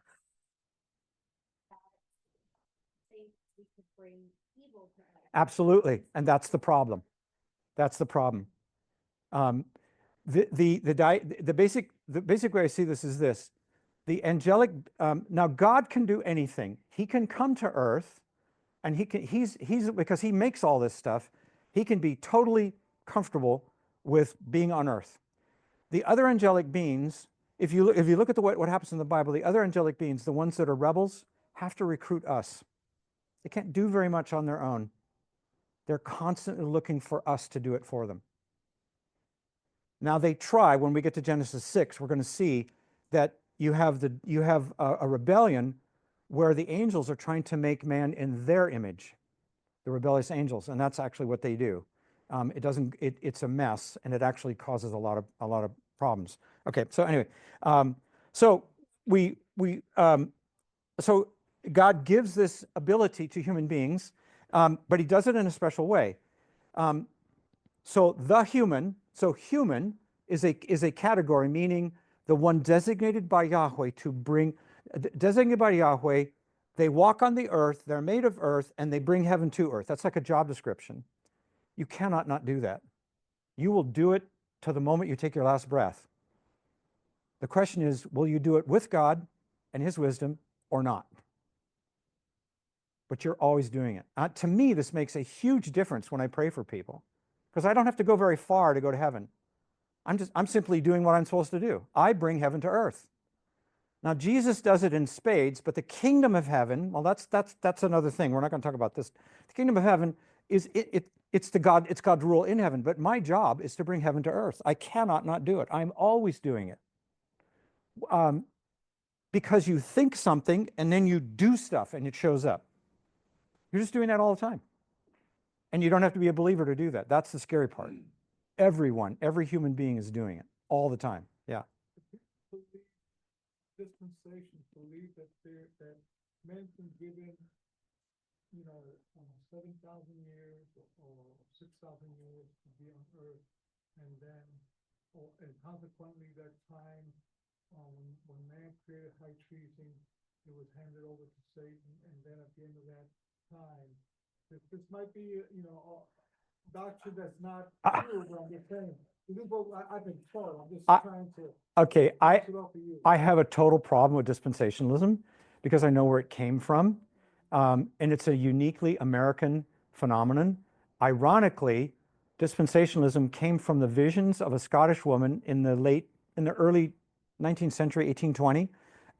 Absolutely, and that's the problem. That's the problem. The basic way I see this is this: the angelic. Now, God can do anything. He can come to earth And he's because he makes all this stuff, he can be totally comfortable with being on earth. The other angelic beings, if you look at what happens in the Bible, the other angelic beings, the ones that are rebels, have to recruit us. They can't do very much on their own. They're constantly looking for us to do it for them. Now they try. When we get to Genesis 6, we're going to see that you have a rebellion where the angels are trying to make man in their image, the rebellious angels, and that's actually what they do. It's a mess, and it actually causes a lot of problems. Okay, so anyway, so so God gives this ability to human beings, but He does it in a special way. So human is a category, meaning the one designated by Yahweh designated by Yahweh. They walk on the earth, they're made of earth, and they bring heaven to earth. That's like a job description. You cannot not do that. You will do it to the moment you take your last breath. The question is, will you do it with God and His wisdom or not? But you're always doing it. To me, this makes a huge difference when I pray for people, because I don't have to go very far to go to heaven. I'm simply doing what I'm supposed to do. I bring heaven to earth. Now, Jesus does it in spades, but the kingdom of heaven, well, that's another thing. We're not going to talk about this. The kingdom of heaven it's God's rule in heaven, but my job is to bring heaven to earth. I cannot not do it. I'm always doing it. Because you think something and then you do stuff and it shows up. You're just doing that all the time. And you don't have to be a believer to do that. That's the scary part. Every human being is doing it all the time. Yeah. Dispensations believe that men can given, 7,000 years or 6,000 years to be on earth, and then, and consequently that time, when man created high treason, it was handed over to Satan, and then at the end of that time, this might be, a doctrine that's not true, but I'm just saying, this is what I've been taught. I'm just trying to. Okay, I have a total problem with dispensationalism because I know where it came from, and it's a uniquely American phenomenon. Ironically, dispensationalism came from the visions of a Scottish woman in the early 19th century, 1820,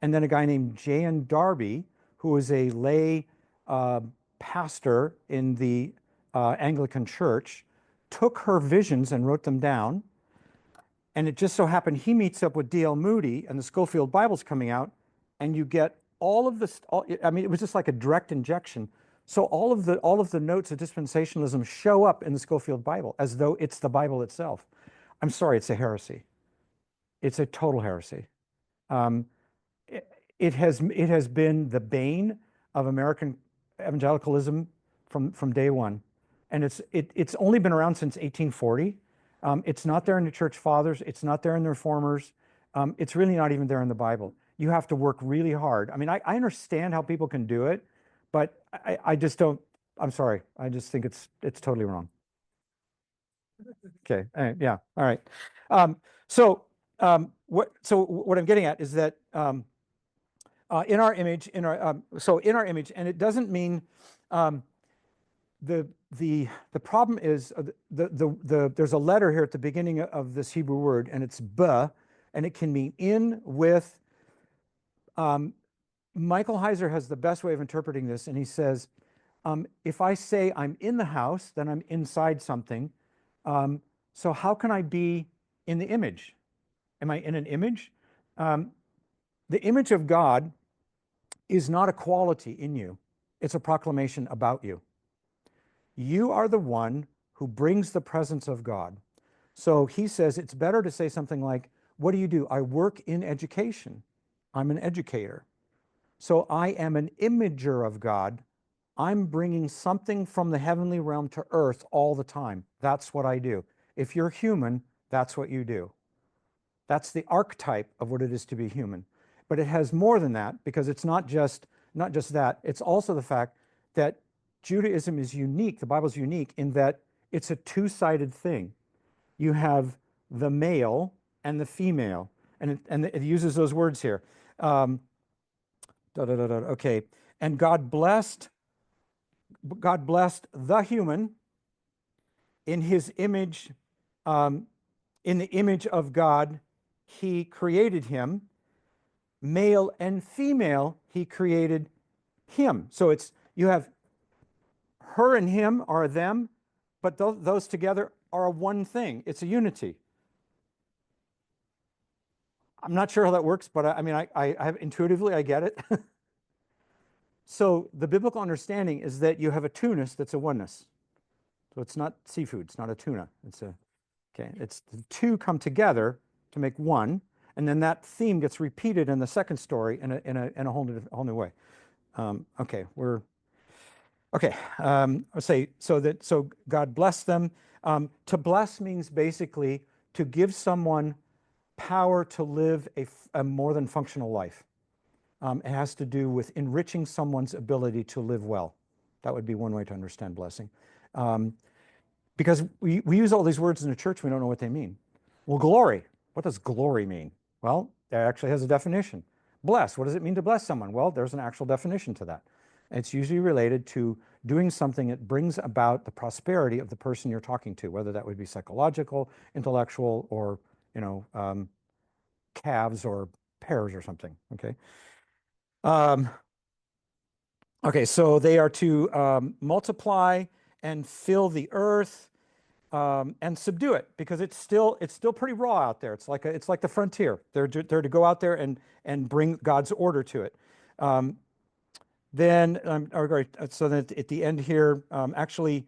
and then a guy named J.N. Darby, who was a lay pastor in the Anglican Church, took her visions and wrote them down. And it just so happened he meets up with D.L. Moody, and the Schofield Bible's coming out, and you get all of this. It was just like a direct injection. So all of the notes of dispensationalism show up in the Schofield Bible as though it's the Bible itself. I'm sorry, it's a heresy. It's a total heresy. It has been the bane of American evangelicalism from day one, and it's only been around since 1840. It's not there in the church fathers. It's not there in the reformers. It's really not even there in the Bible. You have to work really hard. I mean, I understand how people can do it, but I just don't. I'm sorry. I just think it's totally wrong. Okay. Yeah. All right. So what I'm getting at is that in our image, in our image, and it doesn't mean the problem is there's a letter here at the beginning of this Hebrew word, and it's ba, and it can mean in, with. Michael Heiser has the best way of interpreting this, and he says, if I say I'm in the house, then I'm inside something. So how can I be in the image? Am I in an image? The image of God is not a quality in you. It's a proclamation about you. You are the one who brings the presence of God. So he says it's better to say something like, what do? I work in education. I'm an educator. So I am an imager of God. I'm bringing something from the heavenly realm to earth all the time. That's what I do. If you're human, that's what you do. That's the archetype of what it is to be human. But it has more than that, because it's not just that. It's also the fact that Judaism is unique. The Bible's unique in that it's a two-sided thing. You have the male and the female, and it uses those words here. Okay, and God blessed God blessed the human in his image, in the image of God, he created him. Male and female, he created him. So it's, you have her and him are them, but those together are a one thing. It's a unity. I'm not sure how that works, but I mean, I have intuitively, I get it. So the biblical understanding is that you have a two-ness that's a oneness. So it's not seafood, it's not a tuna. It's a, okay, it's the two come together to make one, and then that theme gets repeated in the second story in a whole new way. Okay, we're okay. Let's say so God bless them. To bless means basically to give someone power to live a more than functional life. It has to do with enriching someone's ability to live well. That would be one way to understand blessing. Because we use all these words in the church, we don't know what they mean. Well, glory, what does glory mean? Well, it actually has a definition. Bless, what does it mean to bless someone? Well, there's an actual definition to that. It's usually related to doing something that brings about the prosperity of the person you're talking to, whether that would be psychological, intellectual, or, calves or pears or something, okay? Okay, so they are to multiply and fill the earth and subdue it, because it's still pretty raw out there. It's like the frontier. They're to go out there and bring God's order to it. Then so that at the end here, actually,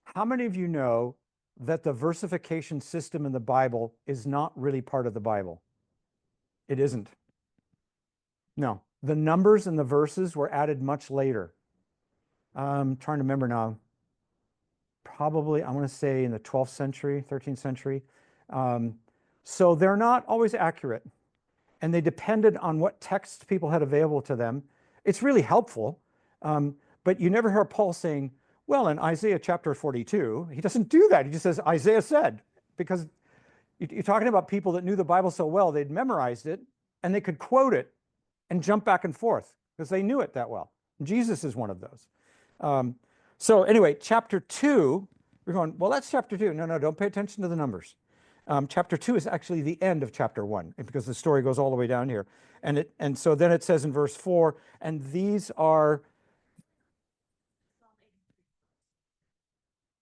how many of you know that the versification system in the Bible is not really part of the Bible? It isn't. No, the numbers and the verses were added much later. I'm trying to remember now. Probably, I want to say in the 12th century, 13th century. So they're not always accurate, and they depended on what texts people had available to them. It's really helpful, but you never hear Paul saying, well, in Isaiah chapter 42, he doesn't do that. He just says, Isaiah said, because you're talking about people that knew the Bible so well, they'd memorized it, and they could quote it and jump back and forth because they knew it that well. Jesus is one of those. So anyway, chapter 2, we're going, well, that's chapter 2. No, don't pay attention to the numbers. Chapter 2 is actually the end of chapter 1 because the story goes all the way down here. And so then it says in verse 4, and these are...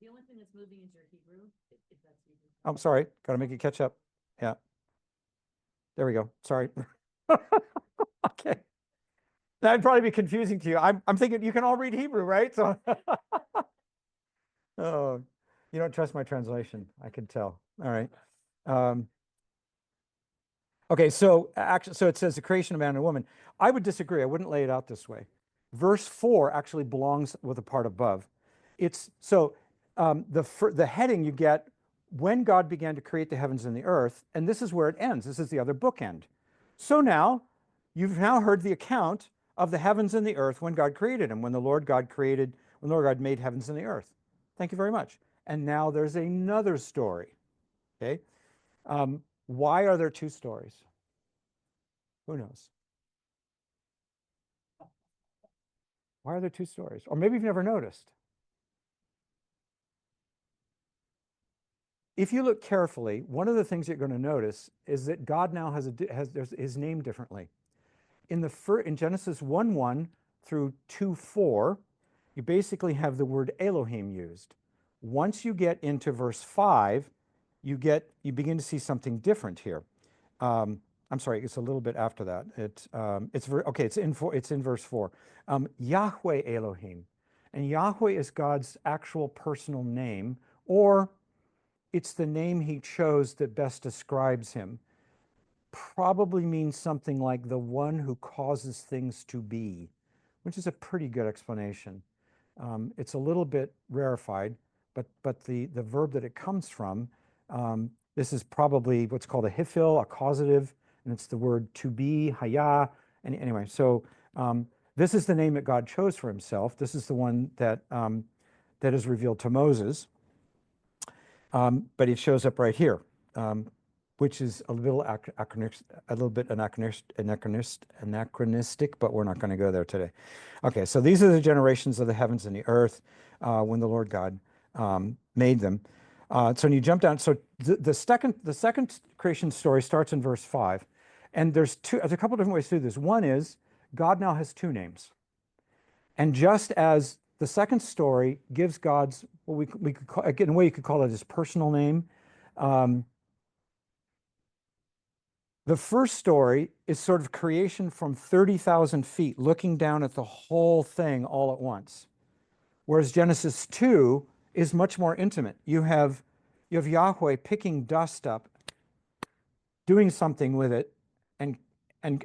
The only thing that's moving is your Hebrew, if that's Hebrew. I'm sorry, got to make it catch up. Yeah. There we go. Sorry. Okay. That'd probably be confusing to you. I'm thinking you can all read Hebrew, right? So, oh, you don't trust my translation. I can tell. All right. Okay. So actually, so it says the creation of man and woman. I would disagree. I wouldn't lay it out this way. Verse 4 actually belongs with the part above. It's so the heading you get when God began to create the heavens and the earth, and this is where it ends. This is the other bookend. So now you've now heard the account of the heavens and the earth when God created them, when the Lord God made heavens and the earth. Thank you very much. And now there's another story. Okay. Why are there two stories? Who knows? Why are there two stories? Or maybe you've never noticed. If you look carefully, one of the things you're going to notice is that God now has his name differently. In Genesis 1:1 through 2:4, you basically have the word Elohim used. Once you get into verse 5, you begin to see something different here. I'm sorry, it's a little bit after that. It's in verse 4. Yahweh Elohim, and Yahweh is God's actual personal name, or it's the name he chose that best describes him. Probably means something like the one who causes things to be, which is a pretty good explanation. It's a little bit rarefied, but the verb that it comes from, this is probably what's called a hifil, a causative, and it's the word to be, haya. And anyway, so this is the name that God chose for himself. This is the one that is revealed to Moses. But it shows up right here. which is a little bit anachronistic, but we're not going to go there today. Okay, so these are the generations of the heavens and the earth when the Lord God made them. So when you jump down, so the second creation story starts in verse 5, and there's a couple different ways to do this. One is God now has two names, and just as the second story gives God's what we could call, again, a way you could call it his personal name. The first story is sort of creation from 30,000 feet, looking down at the whole thing all at once. Whereas Genesis 2 is much more intimate. You have Yahweh picking dust up, doing something with it, and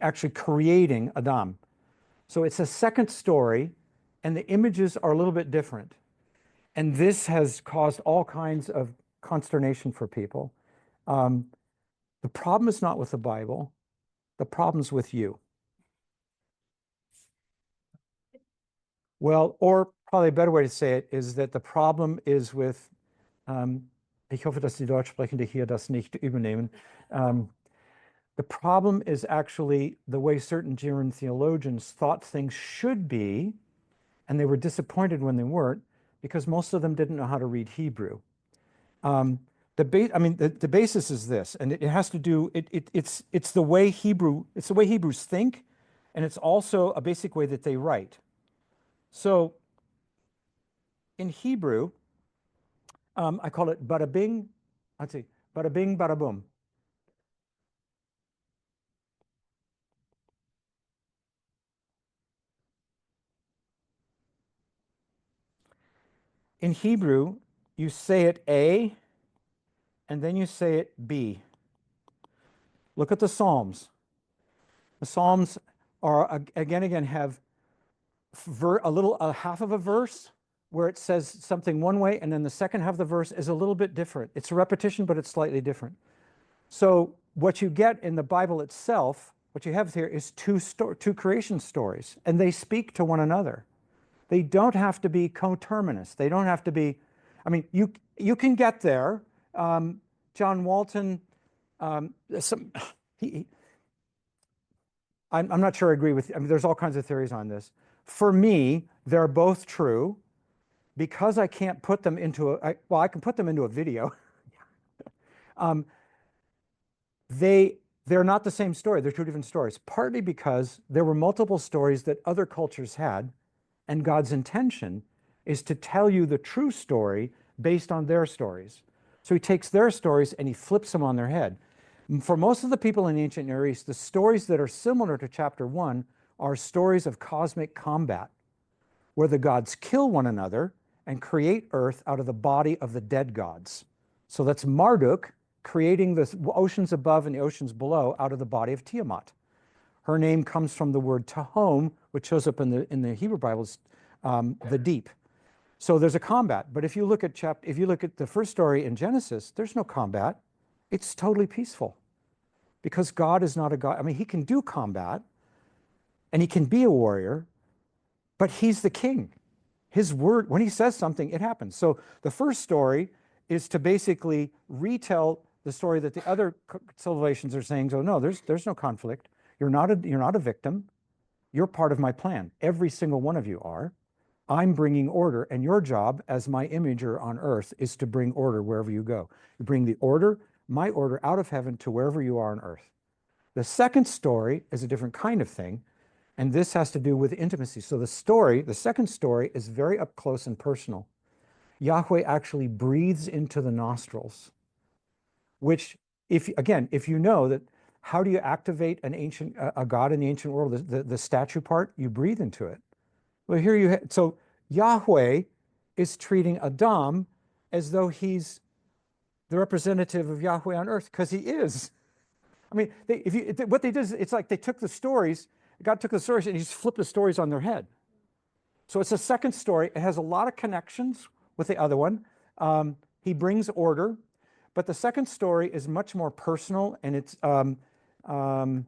actually creating Adam. So it's a second story, and the images are a little bit different. And this has caused all kinds of consternation for people. The problem is not with the Bible. The problem's with you. Well, or probably a better way to say it is that the problem is with, ich hoffe, dass die Deutschsprechende hier das nicht übernehmen. The problem is actually the way certain German theologians thought things should be, and they were disappointed when they weren't, because most of them didn't know how to read Hebrew. The basis is this, and it has to do, it's the way Hebrews think, and it's also a basic way that they write. So in Hebrew, I call it bada bing, let's see, bada bing, bada boom. In Hebrew, you say it A, and then you say it B. Look at the Psalms. The Psalms are, again, have a half of a verse where it says something one way, and then the second half of the verse is a little bit different. It's a repetition, but it's slightly different. So what you get in the Bible itself, what you have here is two creation stories, and they speak to one another. They don't have to be coterminous. They don't have to be, I mean, you can get there. John Walton, I'm not sure I agree with you. I mean, there's all kinds of theories on this. For me, they're both true because I can't put them into I can put them into a video. They're not the same story. They're two different stories, partly because there were multiple stories that other cultures had, and God's intention is to tell you the true story based on their stories. So he takes their stories and he flips them on their head. For most of the people in the ancient Near East, the stories that are similar to chapter 1 are stories of cosmic combat, where the gods kill one another and create Earth out of the body of the dead gods. So that's Marduk creating the oceans above and the oceans below out of the body of Tiamat. Her name comes from the word tahom, which shows up in the Hebrew Bibles, the deep. So there's a combat. But if you look at the first story in Genesis, there's no combat. It's totally peaceful, because God is not a God. I mean, he can do combat and he can be a warrior, but he's the king. His word, when he says something, it happens. So the first story is to basically retell the story that the other civilizations are saying. So no, there's no conflict. You're not a victim. You're part of my plan. Every single one of you are. I'm bringing order, and your job as my imager on earth is to bring order wherever you go. You bring the order, my order, out of heaven to wherever you are on earth. The second story is a different kind of thing, and this has to do with intimacy. So the second story is very up close and personal. Yahweh actually breathes into the nostrils, which, if you know that, how do you activate a god in the ancient world? The statue part, you breathe into it. Well, here so Yahweh is treating Adam as though he's the representative of Yahweh on earth, because he is. I mean, what they did is, it's like they took the stories, God took the stories and he just flipped the stories on their head. So it's a second story. It has a lot of connections with the other one. He brings order, but the second story is much more personal, and it's I'm trying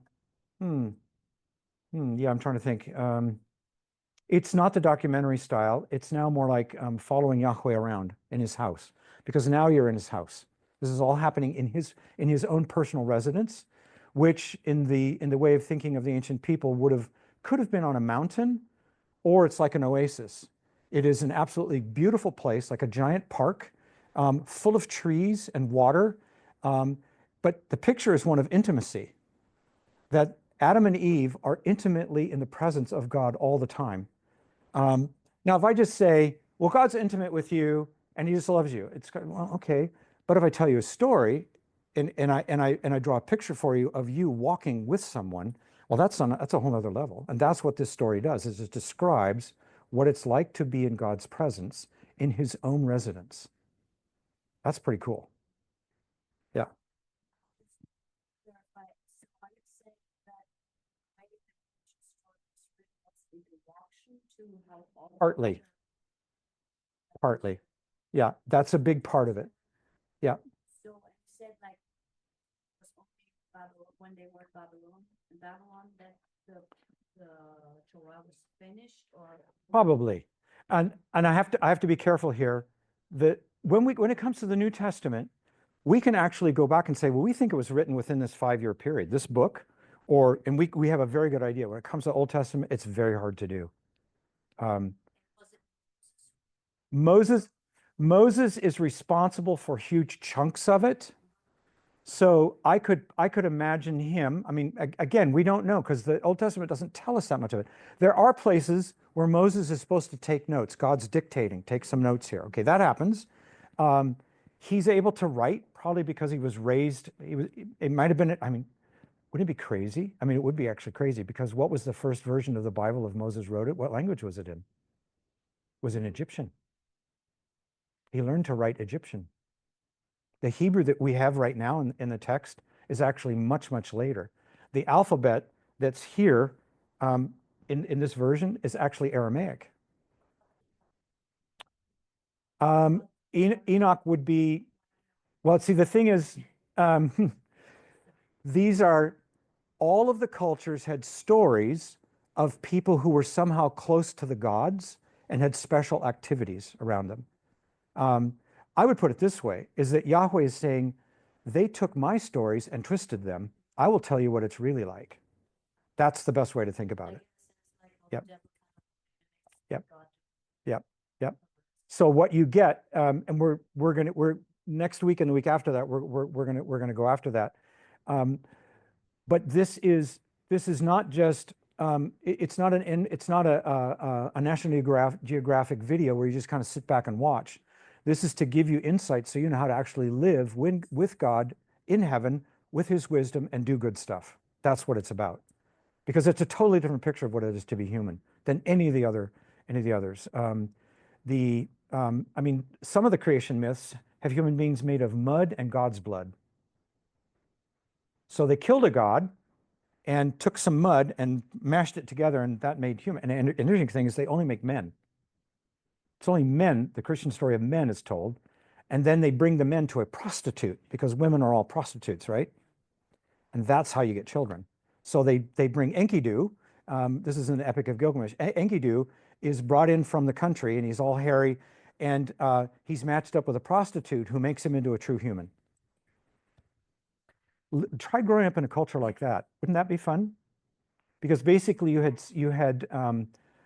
to think. It's not the documentary style. It's now more like following Yahweh around in his house, because now you're in his house. This is all happening in his own personal residence, which in the way of thinking of the ancient people could have been on a mountain, or it's like an oasis. It is an absolutely beautiful place, like a giant park, full of trees and water. But the picture is one of intimacy, that Adam and Eve are intimately in the presence of God all the time. Now, if I just say, well, God's intimate with you and he just loves you, it's well, okay. But if I tell you a story and I draw a picture for you of you walking with someone, well, that's a whole other level. And that's what this story does, is it describes what it's like to be in God's presence in his own residence. That's pretty cool. Yeah. Clarify, so I would say that maybe the religious story is really what's the introduction to how all. Partly. Partly. Yeah, that's a big part of it. Yeah. So you said like it was only Babylon, when they were in Babylon that the Torah was finished, or Probably. And I have to be careful here that when it comes to the New Testament, we can actually go back and say, well, we think it was written within this 5-year period, this book, and we have a very good idea. When it comes to the Old Testament, it's very hard to do. was it Moses is responsible for huge chunks of it. So I could imagine him. I mean, again, we don't know because the Old Testament doesn't tell us that much of it. There are places where Moses is supposed to take notes. God's dictating, take some notes here. Okay, that happens. He's able to write probably because he was raised. It might have been. I mean, wouldn't it be crazy? I mean, it would be actually crazy because what was the first version of the Bible if Moses wrote it? What language was it in? It was in Egyptian. He learned to write Egyptian. The Hebrew that we have right now in the text is actually much, much later. The alphabet that's here in this version is actually Aramaic. Enoch would be, well, see, the thing is, these are, all of the cultures had stories of people who were somehow close to the gods and had special activities around them. I would put it this way, is that Yahweh is saying, they took my stories and twisted them. I will tell you what it's really like. That's the best way to think about it. Yep. Yep. Yep. Yep. So what you get, and we're next week and the week after that, we're gonna go after that. But this is not just it's not a National Geographic video where you just kind of sit back and watch. This is to give you insight so you know how to actually live with God in heaven with his wisdom and do good stuff. That's what it's about. Because it's a totally different picture of what it is to be human than any of the others. I mean, some of the creation myths have human beings made of mud and God's blood. So they killed a god and took some mud and mashed it together, and that made human. And the interesting thing is they only make men. It's only men, the Christian story of men is told, and then they bring the men to a prostitute because women are all prostitutes, right? And that's how you get children. So they bring Enkidu. This is in the Epic of Gilgamesh. Enkidu is brought in from the country, and he's all hairy, and he's matched up with a prostitute who makes him into a true human. Try growing up in a culture like that. Wouldn't that be fun? Because basically you had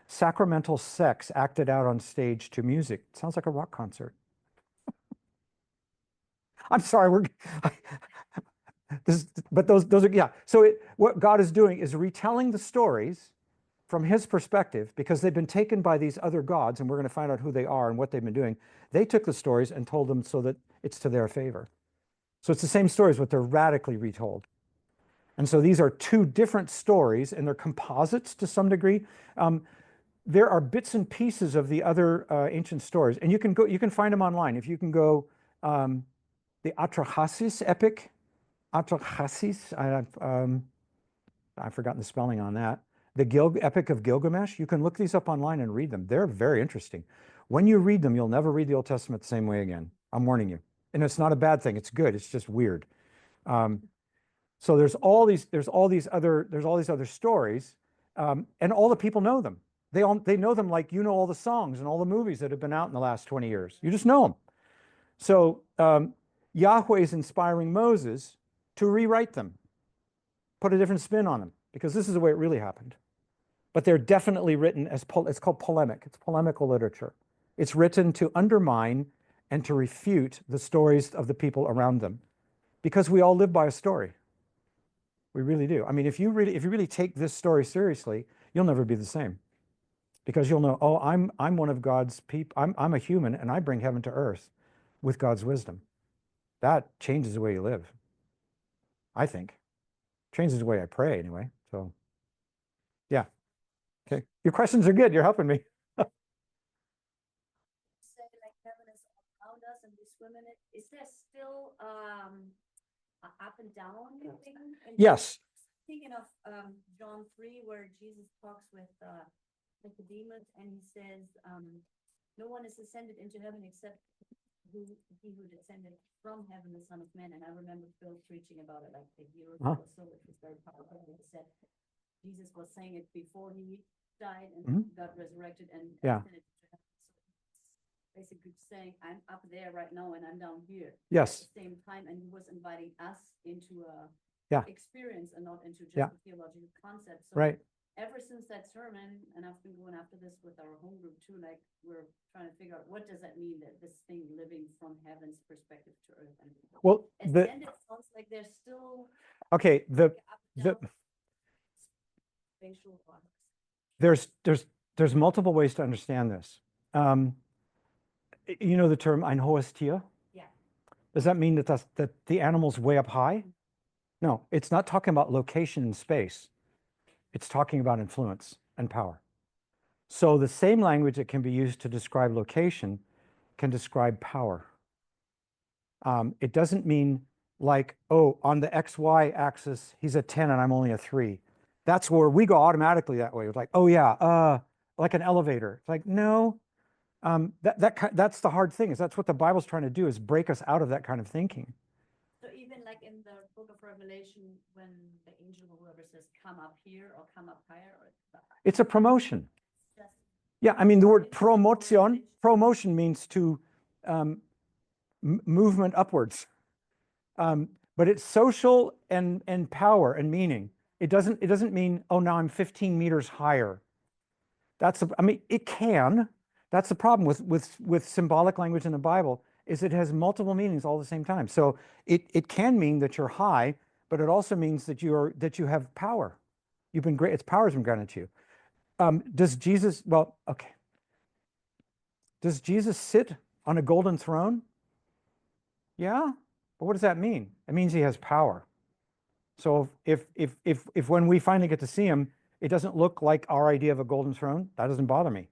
sacramental sex acted out on stage to music. It sounds like a rock concert. I'm sorry, but those are, yeah. So what God is doing is retelling the stories from his perspective because they've been taken by these other gods, and we're going to find out who they are and what they've been doing. They took the stories and told them so that it's to their favor. So it's the same stories, but they're radically retold. And so these are two different stories, and they're composites to some degree. There are bits and pieces of the other ancient stories, and you can find them online. If you can go, the Atrahasis epic, Atrahasis, I've forgotten the spelling on that. The Epic of Gilgamesh, you can look these up online and read them. They're very interesting. When you read them, you'll never read the Old Testament the same way again. I'm warning you. And it's not a bad thing. It's good. It's just weird. So there's all these other stories, and all the people know them. They know them like you know all the songs and all the movies that have been out in the last 20 years. You just know them. So Yahweh is inspiring Moses to rewrite them, put a different spin on them, because this is the way it really happened. But they're definitely written as, it's called polemic. It's polemical literature. It's written to undermine and to refute the stories of the people around them, because we all live by a story. We really do. I mean, if you really take this story seriously, you'll never be the same, because you'll know, oh, I'm one of God's people. I'm a human, and I bring heaven to earth with God's wisdom. That changes the way you live, I think. Changes the way I pray, anyway. So, yeah. Okay. Your questions are good. You're helping me. Say like heaven is all around us and we swim in it. Is there still a up and down thing? Yes. Thinking of John 3, where Jesus talks with Nicodemus, and he says, no one is ascended into heaven except he who descended from heaven, the Son of Man. And I remember Phil preaching about it like a year ago or so, which was very powerful. He said Jesus was saying it before he died and got resurrected and ascended to heaven. So basically saying, I'm up there right now and I'm down here Yes. at the same time. And he was inviting us into a experience and not into just a theological concept. So right. Ever since that sermon, and I've been going after this with our home group too, like we're trying to figure out what does that mean, that this thing living from heaven's perspective to earth. And well, ascended sounds like there's still okay. spatial blocks. There's multiple ways to understand this. You know the term einhoestia? Yeah. Does that mean that the animal's way up high? No, it's not talking about location in space. It's talking about influence and power. So the same language that can be used to describe location can describe power. It doesn't mean like, oh, on the XY axis, he's a 10 and I'm only a 3. That's where we go automatically that way. It's like, oh yeah, like an elevator. It's like, no, that's the hard thing, is that's what the Bible's trying to do, is break us out of that kind of thinking. So even like in the book of Revelation, when the angel or whoever says, come up here or come up higher, or it's a promotion. Yeah, I mean, the word promotion means to movement upwards. But it's social and power and meaning. It doesn't mean, oh, now I'm 15 meters higher. I mean, it can. That's the problem with symbolic language in the Bible, is it has multiple meanings all at the same time. So it can mean that you're high, but it also means that you have power. You've been great. Its power has been granted to you. Does Jesus sit on a golden throne? Yeah, but what does that mean? It means he has power. So if when we finally get to see him, it doesn't look like our idea of a golden throne, that doesn't bother me.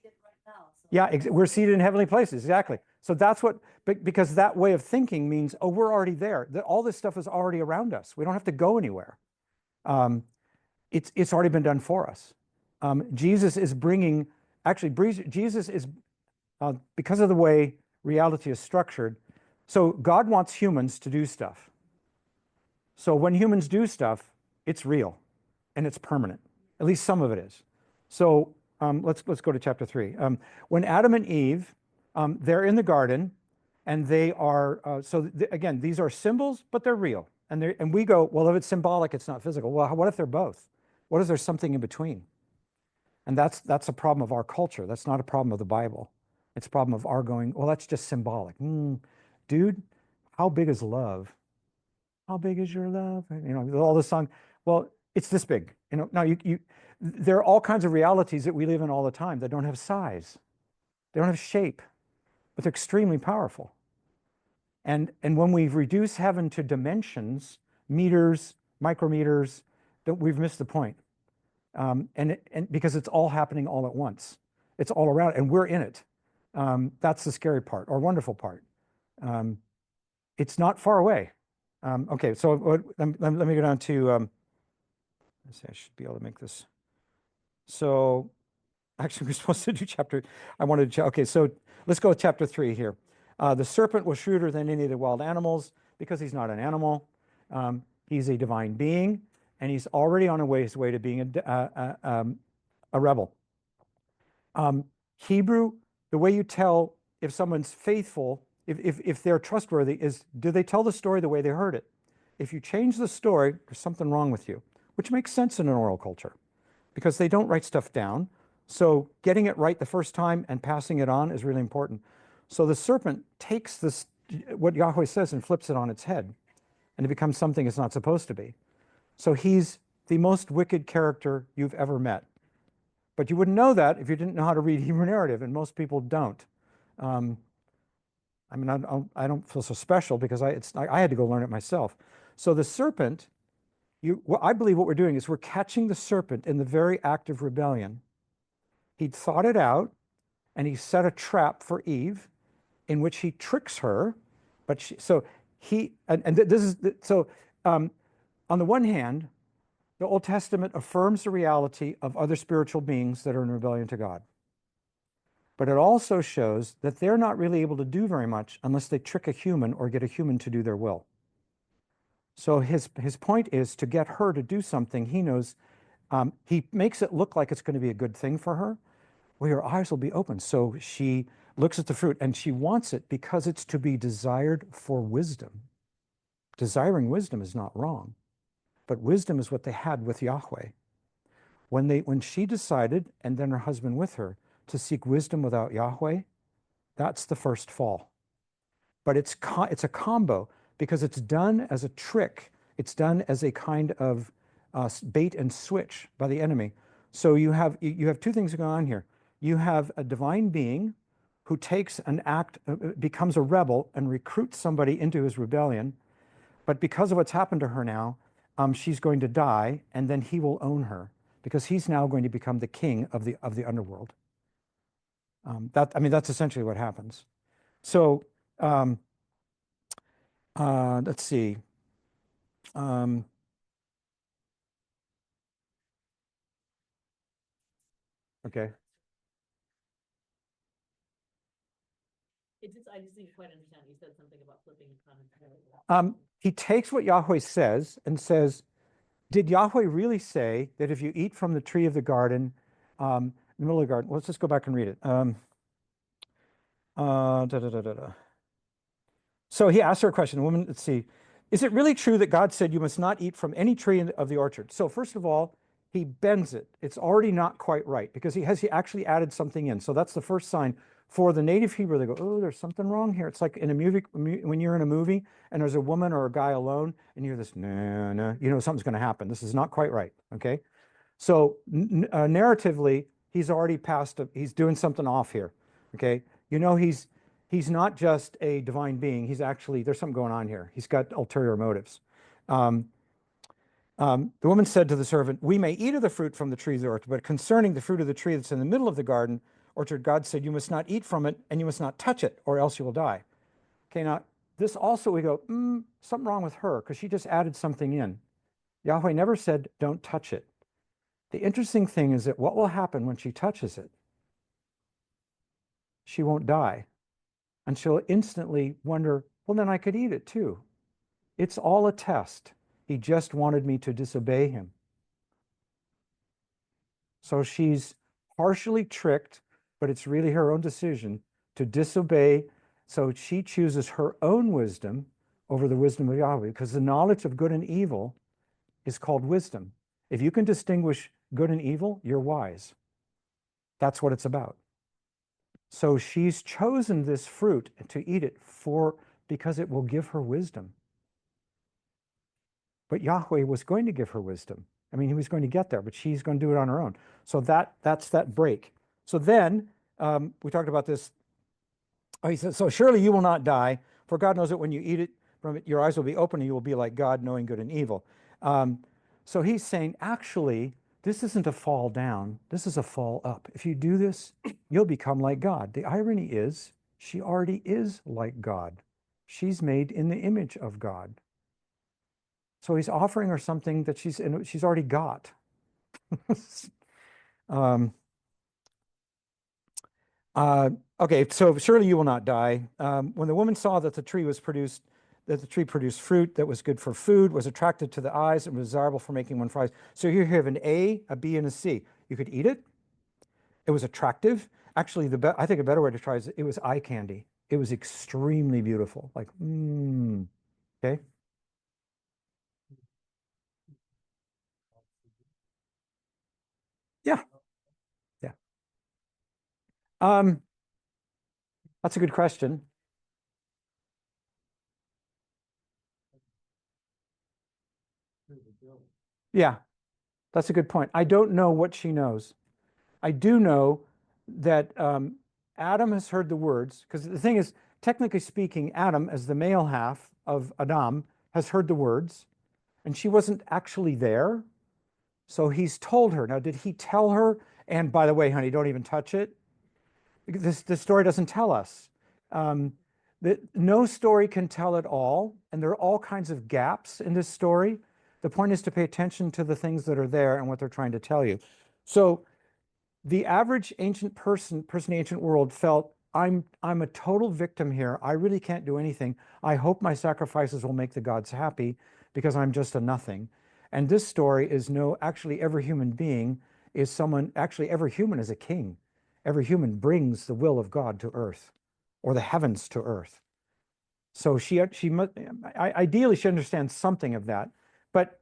seated right now, so Yeah, we're seated in heavenly places, exactly. So that's what, because that way of thinking means, oh, we're already there. All this stuff is already around us. We don't have to go anywhere. It's already been done for us. Jesus is because of the way reality is structured. So God wants humans to do stuff. So when humans do stuff, it's real and it's permanent. At least some of it is. So let's go to chapter 3. When Adam and Eve, they're in the garden, and they are again, these are symbols, but they're real. And we go, well, if it's symbolic, it's not physical. Well, what if they're both? What if there's something in between? And that's a problem of our culture. That's not a problem of the Bible. It's a problem of our going, well, that's just symbolic. Dude, how big is love? How big is your love? You know, all this song. Well, it's this big. You know, now there are all kinds of realities that we live in all the time that don't have size. They don't have shape, but they're extremely powerful. And when we reduce heaven to dimensions, meters, micrometers, we've missed the point. And because it's all happening all at once. It's all around, and we're in it. That's the scary part, or wonderful part. It's not far away. Okay, so let me go down to, let's see, I should be able to make this. So actually, we're supposed to do okay, so let's go with chapter 3 here. The serpent was shrewder than any of the wild animals, because he's not an animal. He's a divine being, and he's already on his way to being a rebel. Hebrew, the way you tell if someone's faithful if they're trustworthy, is do they tell the story the way they heard it? If you change the story, there's something wrong with you, which makes sense in an oral culture because they don't write stuff down. So getting it right the first time and passing it on is really important. So the serpent takes this, what Yahweh says, and flips it on its head, and it becomes something it's not supposed to be. So he's the most wicked character you've ever met. But you wouldn't know that if you didn't know how to read Hebrew narrative, and most people don't. I mean, I don't feel so special because I had to go learn it myself. So the serpent, I believe what we're doing is we're catching the serpent in the very act of rebellion. He'd thought it out, and he set a trap for Eve, in which he tricks her. But this is so. On the one hand, the Old Testament affirms the reality of other spiritual beings that are in rebellion to God. But it also shows that they're not really able to do very much unless they trick a human or get a human to do their will. So his point is to get her to do something he knows. He makes it look like it's going to be a good thing for her. Well, your eyes will be open. So she looks at the fruit and she wants it because it's to be desired for wisdom. Desiring wisdom is not wrong, but wisdom is what they had with Yahweh. When she decided, and then her husband with her, to seek wisdom without Yahweh, that's the first fall. But it's a combo because it's done as a trick. It's done as a kind of bait and switch by the enemy. So you have two things going on here. You have a divine being who takes an act, becomes a rebel, and recruits somebody into his rebellion. But because of what's happened to her now, she's going to die, and then he will own her because he's now going to become the king of the underworld. That's essentially what happens. So let's see. Okay. I just didn't quite understand. You said something about flipping on. He takes what Yahweh says and says, did Yahweh really say that if you eat from the tree of the garden, in the middle of the garden, let's just go back and read it. So he asked her a question. The woman, let's see, is it really true that God said you must not eat from any tree of the orchard? So first of all, he bends it. It's already not quite right because he actually added something in. So that's the first sign. For the native Hebrew, they go, oh, there's something wrong here. It's like in a movie, when you're in a movie and there's a woman or a guy alone and you hear this, no, no, you know something's going to happen. This is not quite right, okay? So narratively, he's already he's doing something off here, okay? You know, he's not just a divine being. He's actually, there's something going on here. He's got ulterior motives. The woman said to the servant, we may eat of the fruit from the tree of the orchard, but concerning the fruit of the tree that's in the middle of the garden orchard, God said, you must not eat from it and you must not touch it or else you will die. Okay, now this also we go, something wrong with her because she just added something in. Yahweh never said, don't touch it. The interesting thing is that what will happen when she touches it? She won't die. And she'll instantly wonder, well, then I could eat it too. It's all a test. He just wanted me to disobey him. So she's partially tricked, but it's really her own decision to disobey. So she chooses her own wisdom over the wisdom of Yahweh, because the knowledge of good and evil is called wisdom. If you can distinguish good and evil, you're wise. That's what it's about. So she's chosen this fruit to eat it because it will give her wisdom. But Yahweh was going to give her wisdom. I mean, he was going to get there, but she's going to do it on her own. So that's that break. So then we talked about this. Oh, he says, so surely you will not die, for God knows that when you eat it from it, your eyes will be open and you will be like God, knowing good and evil. So he's saying, actually, this isn't a fall down. This is a fall up. If you do this, you'll become like God. The irony is, she already is like God. She's made in the image of God. So he's offering her something that she's already got. Okay, so surely you will not die. When the woman saw that the tree produced fruit that was good for food, was attractive to the eyes, and was desirable for making one fries. So here you have an A, a B, and a C. You could eat it. It was attractive. Actually, I think a better way to try it was eye candy. It was extremely beautiful. Like, okay. Yeah. Yeah. Um, that's a good question. Yeah, that's a good point. I don't know what she knows. I do know that Adam has heard the words, because the thing is, technically speaking, Adam, as the male half of Adam, has heard the words, and she wasn't actually there. So he's told her. Now, did he tell her? And by the way, honey, don't even touch it. This story doesn't tell us. Um, no story can tell it all, and there are all kinds of gaps in this story. The point is to pay attention to the things that are there and what they're trying to tell you. So the average ancient person in the ancient world felt, I'm a total victim here. I really can't do anything. I hope my sacrifices will make the gods happy because I'm just a nothing. And this story is no, actually every human being is someone, actually every human is a king. Every human brings the will of God to earth or the heavens to earth. So she must, ideally she understands something of that, but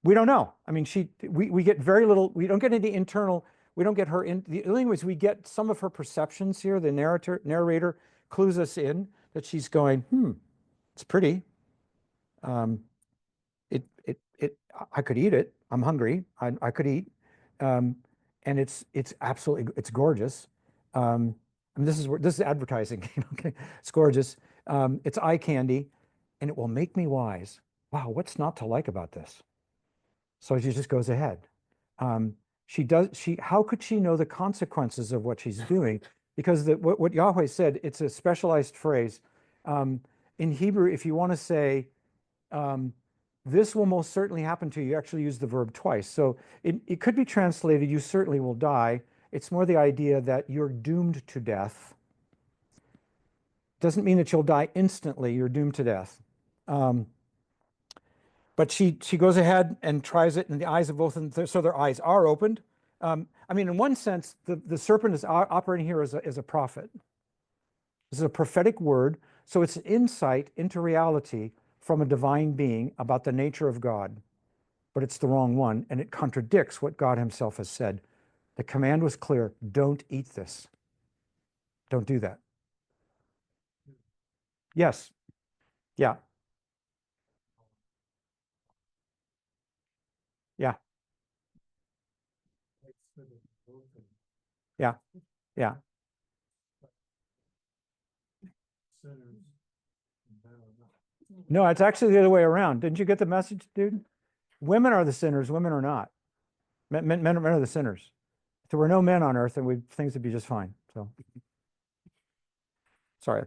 we don't know. I mean, we get very little, we don't get any internal, we don't get her in, the only ways we get some of her perceptions here, the narrator clues us in that she's going, it's pretty. I could eat it. I'm hungry. I could eat. And it's absolutely, it's gorgeous. I mean, this is advertising. Okay, it's gorgeous. It's eye candy, and it will make me wise. Wow, what's not to like about this? So she just goes ahead. How could she know the consequences of what she's doing? Because what Yahweh said, it's a specialized phrase. In Hebrew, if you want to say, this will most certainly happen to you, you actually use the verb twice. So it could be translated, you certainly will die. It's more the idea that you're doomed to death. Doesn't mean that you'll die instantly, you're doomed to death. But she goes ahead and tries it in the eyes of both of them, so their eyes are opened. I mean, in one sense, the serpent is operating here as a prophet. This is a prophetic word, so it's an insight into reality from a divine being about the nature of God. But it's the wrong one, and it contradicts what God himself has said. The command was clear, don't eat this. Don't do that. Yes. Yeah. Yeah. Yeah. Yeah. No, it's actually the other way around. Didn't you get the message, dude? Women are the sinners, women are not. Men are the sinners. If there were no men on earth, then things would be just fine. So sorry,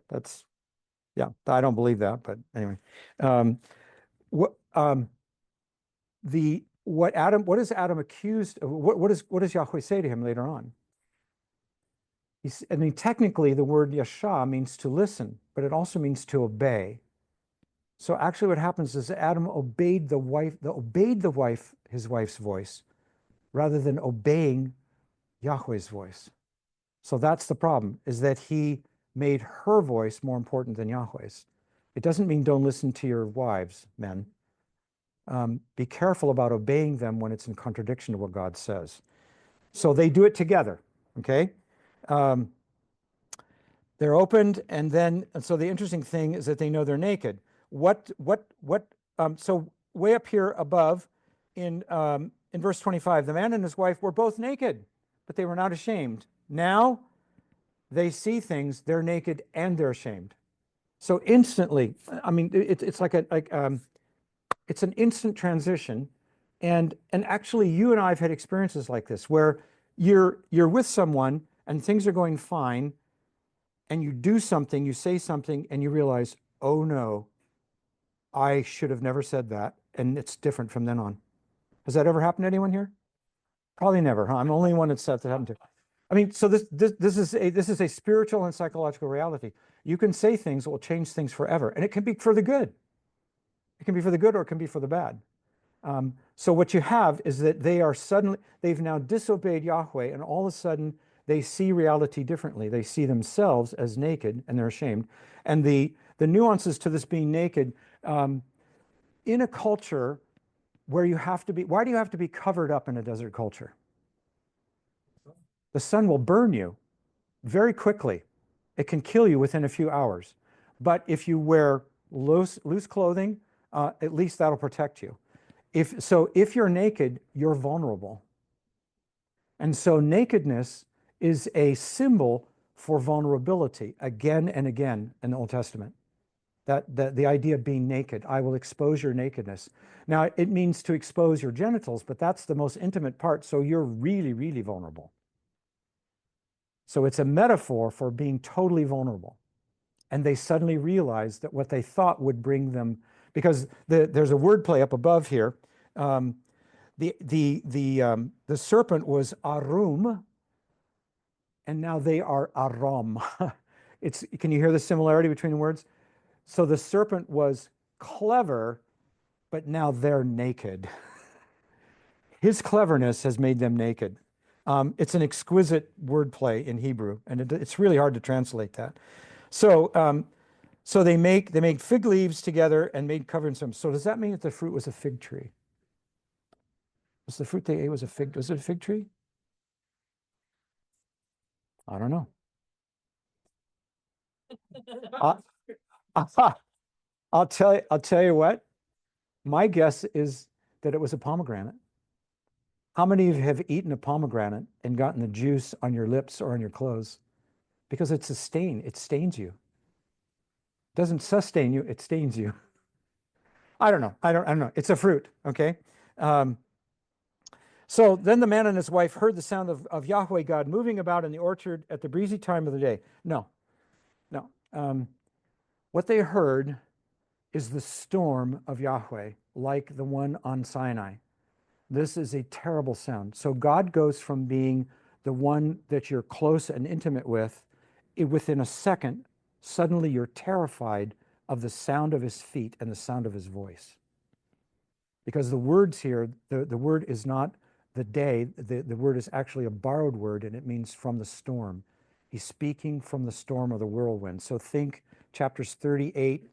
yeah, I don't believe that, but anyway. What what is Adam accused of? What does Yahweh say to him later on? I mean, technically, the word yasha means to listen, but it also means to obey. So actually, what happens is Adam obeyed his wife's voice, rather than obeying Yahweh's voice. So that's the problem, is that he made her voice more important than Yahweh's. It doesn't mean don't listen to your wives, men. Be careful about obeying them when it's in contradiction to what God says. So they do it together, okay? They're opened, and so the interesting thing is that they know they're naked. So way up here above in verse 25, the man and his wife were both naked, but they were not ashamed. Now they see things, they're naked and they're ashamed. So instantly, I mean, it's like it's an instant transition. And actually, you and I have had experiences like this where you're with someone and things are going fine, and you do something, you say something, and you realize, oh no, I should have never said that, and it's different from then on. Has that ever happened to anyone here? Probably never, huh? I'm the only one that's that happened to. I mean, so this is a spiritual and psychological reality. You can say things that will change things forever, and it can be for the good. It can be for the good or it can be for the bad. So what you have is that they've now disobeyed Yahweh, and all of a sudden they see reality differently. They see themselves as naked and they're ashamed. And the nuances to this being naked, in a culture where you have to be, why do you have to be covered up in a desert culture? The sun will burn you very quickly. It can kill you within a few hours. But if you wear loose clothing, at least that'll protect you. If you're naked, you're vulnerable. And so nakedness is a symbol for vulnerability again and again in the Old Testament. The idea of being naked, I will expose your nakedness. Now, it means to expose your genitals, but that's the most intimate part, so you're really, really vulnerable. So it's a metaphor for being totally vulnerable. And they suddenly realized that what they thought would bring them, because there's a word play up above here. The serpent was arum, and now they are aram. Can you hear the similarity between the words? So the serpent was clever, but now they're naked. His cleverness has made them naked. It's an exquisite wordplay in Hebrew, and it's really hard to translate that. So they make fig leaves together and made cover some. So does that mean that the fruit was a fig tree? Was the fruit they ate was a fig? Was it a fig tree? I don't know. I'll tell you what. My guess is that it was a pomegranate. How many of you have eaten a pomegranate and gotten the juice on your lips or on your clothes? Because it's a stain. It stains you. It doesn't sustain you. It stains you. I don't know. I don't know. It's a fruit. Okay. So then the man and his wife heard the sound of Yahweh God moving about in the orchard at the breezy time of the day. No. What they heard is the storm of Yahweh, like the one on Sinai. This is a terrible sound. So God goes from being the one that you're close and intimate with, within a second, suddenly you're terrified of the sound of his feet and the sound of his voice. Because the words here, the word is not the day, the word is actually a borrowed word, and it means from the storm. He's speaking from the storm of the whirlwind. So think chapters 38,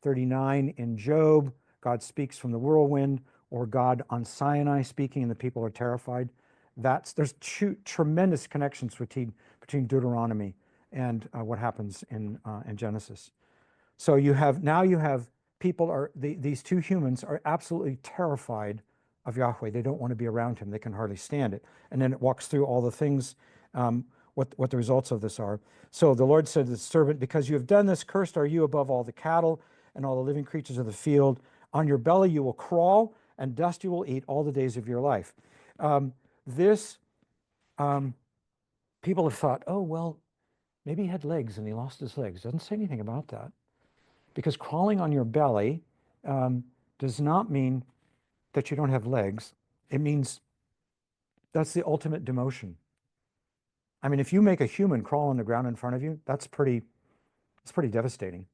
39 in Job, God speaks from the whirlwind, or God on Sinai speaking and the people are terrified. There's tremendous connections between Deuteronomy and what happens in Genesis. So you have people these two humans are absolutely terrified of Yahweh. They don't want to be around him. They can hardly stand it. And then it walks through all the things, what the results of this are. So the Lord said to the servant, because you have done this, cursed are you above all the cattle and all the living creatures of the field. On your belly you will crawl, and dust you will eat all the days of your life. People have thought, oh, well, maybe he had legs and he lost his legs. Doesn't say anything about that. Because crawling on your belly does not mean that you don't have legs. It means that's the ultimate demotion. I mean, if you make a human crawl on the ground in front of you, it's pretty devastating.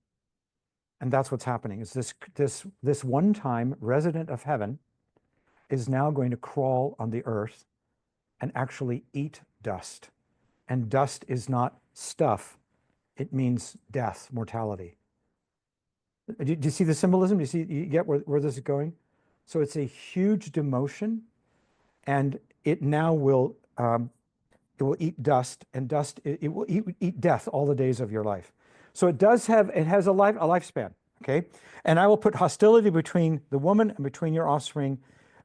And that's what's happening, is this one-time resident of heaven is now going to crawl on the earth and actually eat dust. And dust is not stuff. It means death, mortality. Do you see the symbolism? You get where this is going? So it's a huge demotion, and it now will eat dust, and dust, it will eat death all the days of your life. So it has a lifespan, okay? And I will put hostility between the woman and between your offspring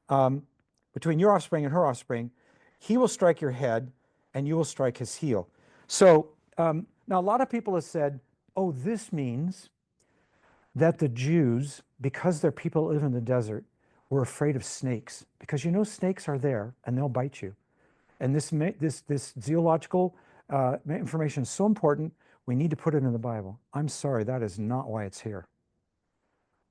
and her offspring. He will strike your head, and you will strike his heel. So now a lot of people have said, oh, this means that the Jews, because they're people that live in the desert, were afraid of snakes, because snakes are there and they'll bite you. And this zoological information is so important, we need to put it in the Bible. I'm sorry, that is not why it's here.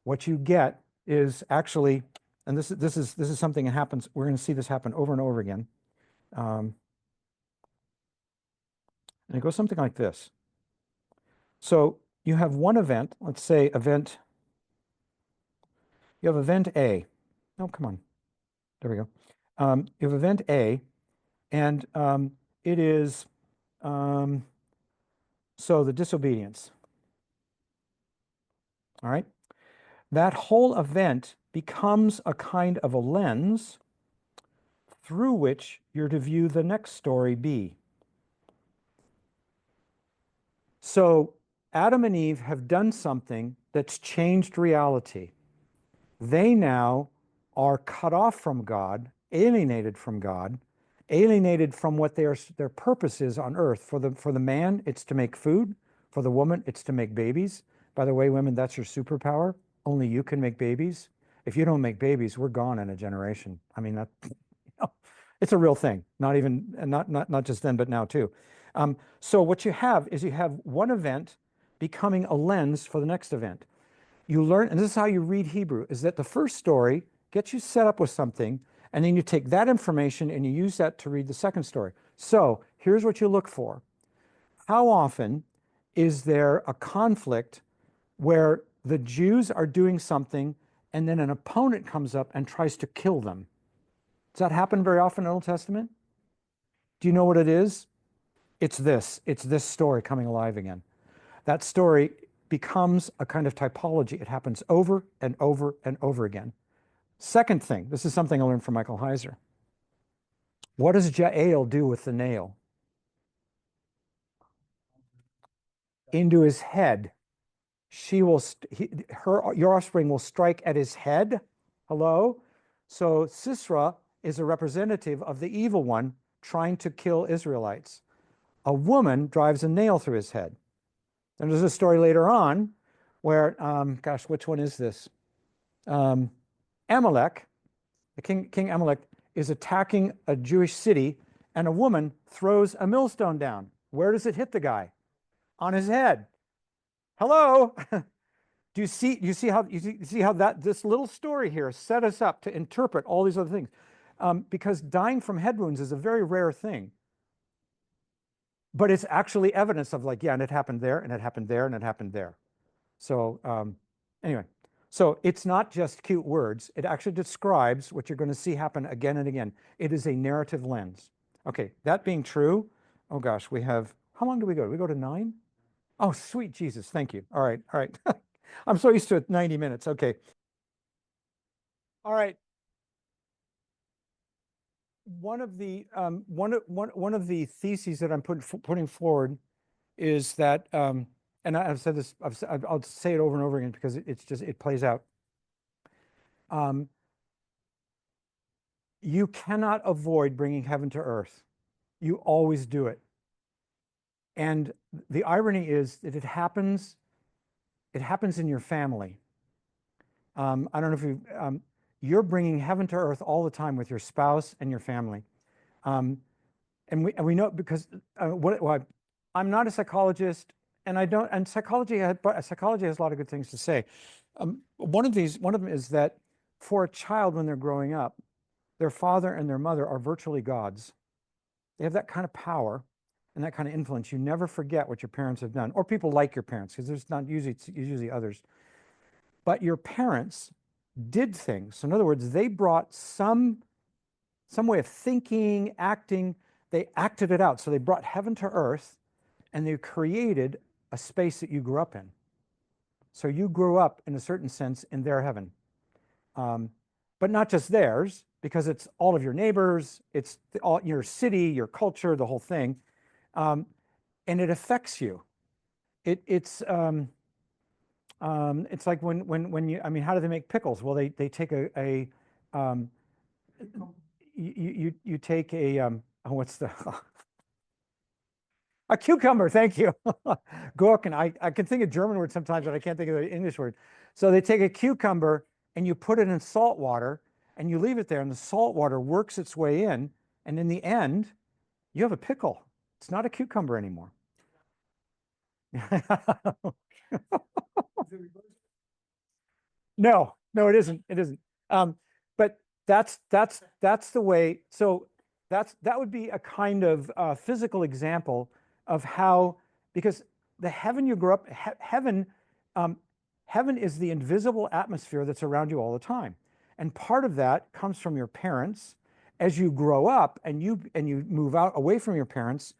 What you get is actually, and this is something that happens, we're going to see this happen over and over again. And it goes something like this. So you have one event, let's say you have event A. Oh, come on. There we go. You have event A, and it is So the disobedience. All right. That whole event becomes a kind of a lens through which you're to view the next story B. So Adam and Eve have done something that's changed reality. They now are cut off from God, alienated from God, alienated from what their purpose is on earth. For the man, it's to make food. For the woman, it's to make babies. By the way, women, that's your superpower. Only you can make babies. If you don't make babies, we're gone in a generation. I mean, that it's a real thing. Not even not just then, but now too. So what you have is you have one event becoming a lens for the next event. You learn, and this is how you read Hebrew, is that the first story gets you set up with something, and then you take that information and you use that to read the second story. So here's what you look for. How often is there a conflict where the Jews are doing something and then an opponent comes up and tries to kill them? Does that happen very often in the Old Testament? Do you know what it is? It's this story coming alive again. That story becomes a kind of typology. It happens over and over and over again. Second thing, this is something I learned from Michael Heiser. What does Jael do with the nail? Into his head. Your offspring will strike at his head. Hello? So Sisera is a representative of the evil one trying to kill Israelites. A woman drives a nail through his head. And there's a story later on where, gosh, which one is this? Amalek, King Amalek, is attacking a Jewish city, and a woman throws a millstone down. Where does it hit the guy? On his head. Hello? Do you see how this little story here set us up to interpret all these other things? Because dying from head wounds is a very rare thing. But it's actually evidence of like, yeah, and it happened there, and it happened there, and it happened there. So anyway, so it's not just cute words. It actually describes what you're going to see happen again and again. It is a narrative lens. Okay, that being true, oh gosh, we have, how long do we go? Do we go to 9? Oh, sweet Jesus, thank you. All right, all right. I'm so used to it, 90 minutes. Okay. All right. One of the theses that I'm putting forward is that, and I've said this, I'll say it over and over again because it plays out. You cannot avoid bringing heaven to earth. You always do it. And the irony is that it happens in your family. I don't know if you're bringing heaven to earth all the time with your spouse and your family. And we know because I'm not a psychologist, and psychology has a lot of good things to say. One of them is that for a child when they're growing up, their father and their mother are virtually gods. They have that kind of power and that kind of influence. You never forget what your parents have done, or people like your parents, because there's not usually others. But your parents did things. So in other words, they brought some way of thinking, acting. They acted it out. So they brought heaven to earth, and they created a space that you grew up in. So you grew up, in a certain sense, in their heaven. But not just theirs, because it's all of your neighbors, it's all your city, your culture, the whole thing. And it affects you. It's like when you, I mean, how do they make pickles? Well, they take you take what's the a cucumber, thank you. Gurken. I can think of German words sometimes, but I can't think of the English word. So they take a cucumber and you put it in salt water and you leave it there, and the salt water works its way in, and in the end, you have a pickle. It's not a cucumber anymore. No, it isn't. It isn't. But that's the way. So that would be a kind of physical example of how, because the heaven you grew up, heaven is the invisible atmosphere that's around you all the time, and part of that comes from your parents. As you grow up and you move out away from your parents,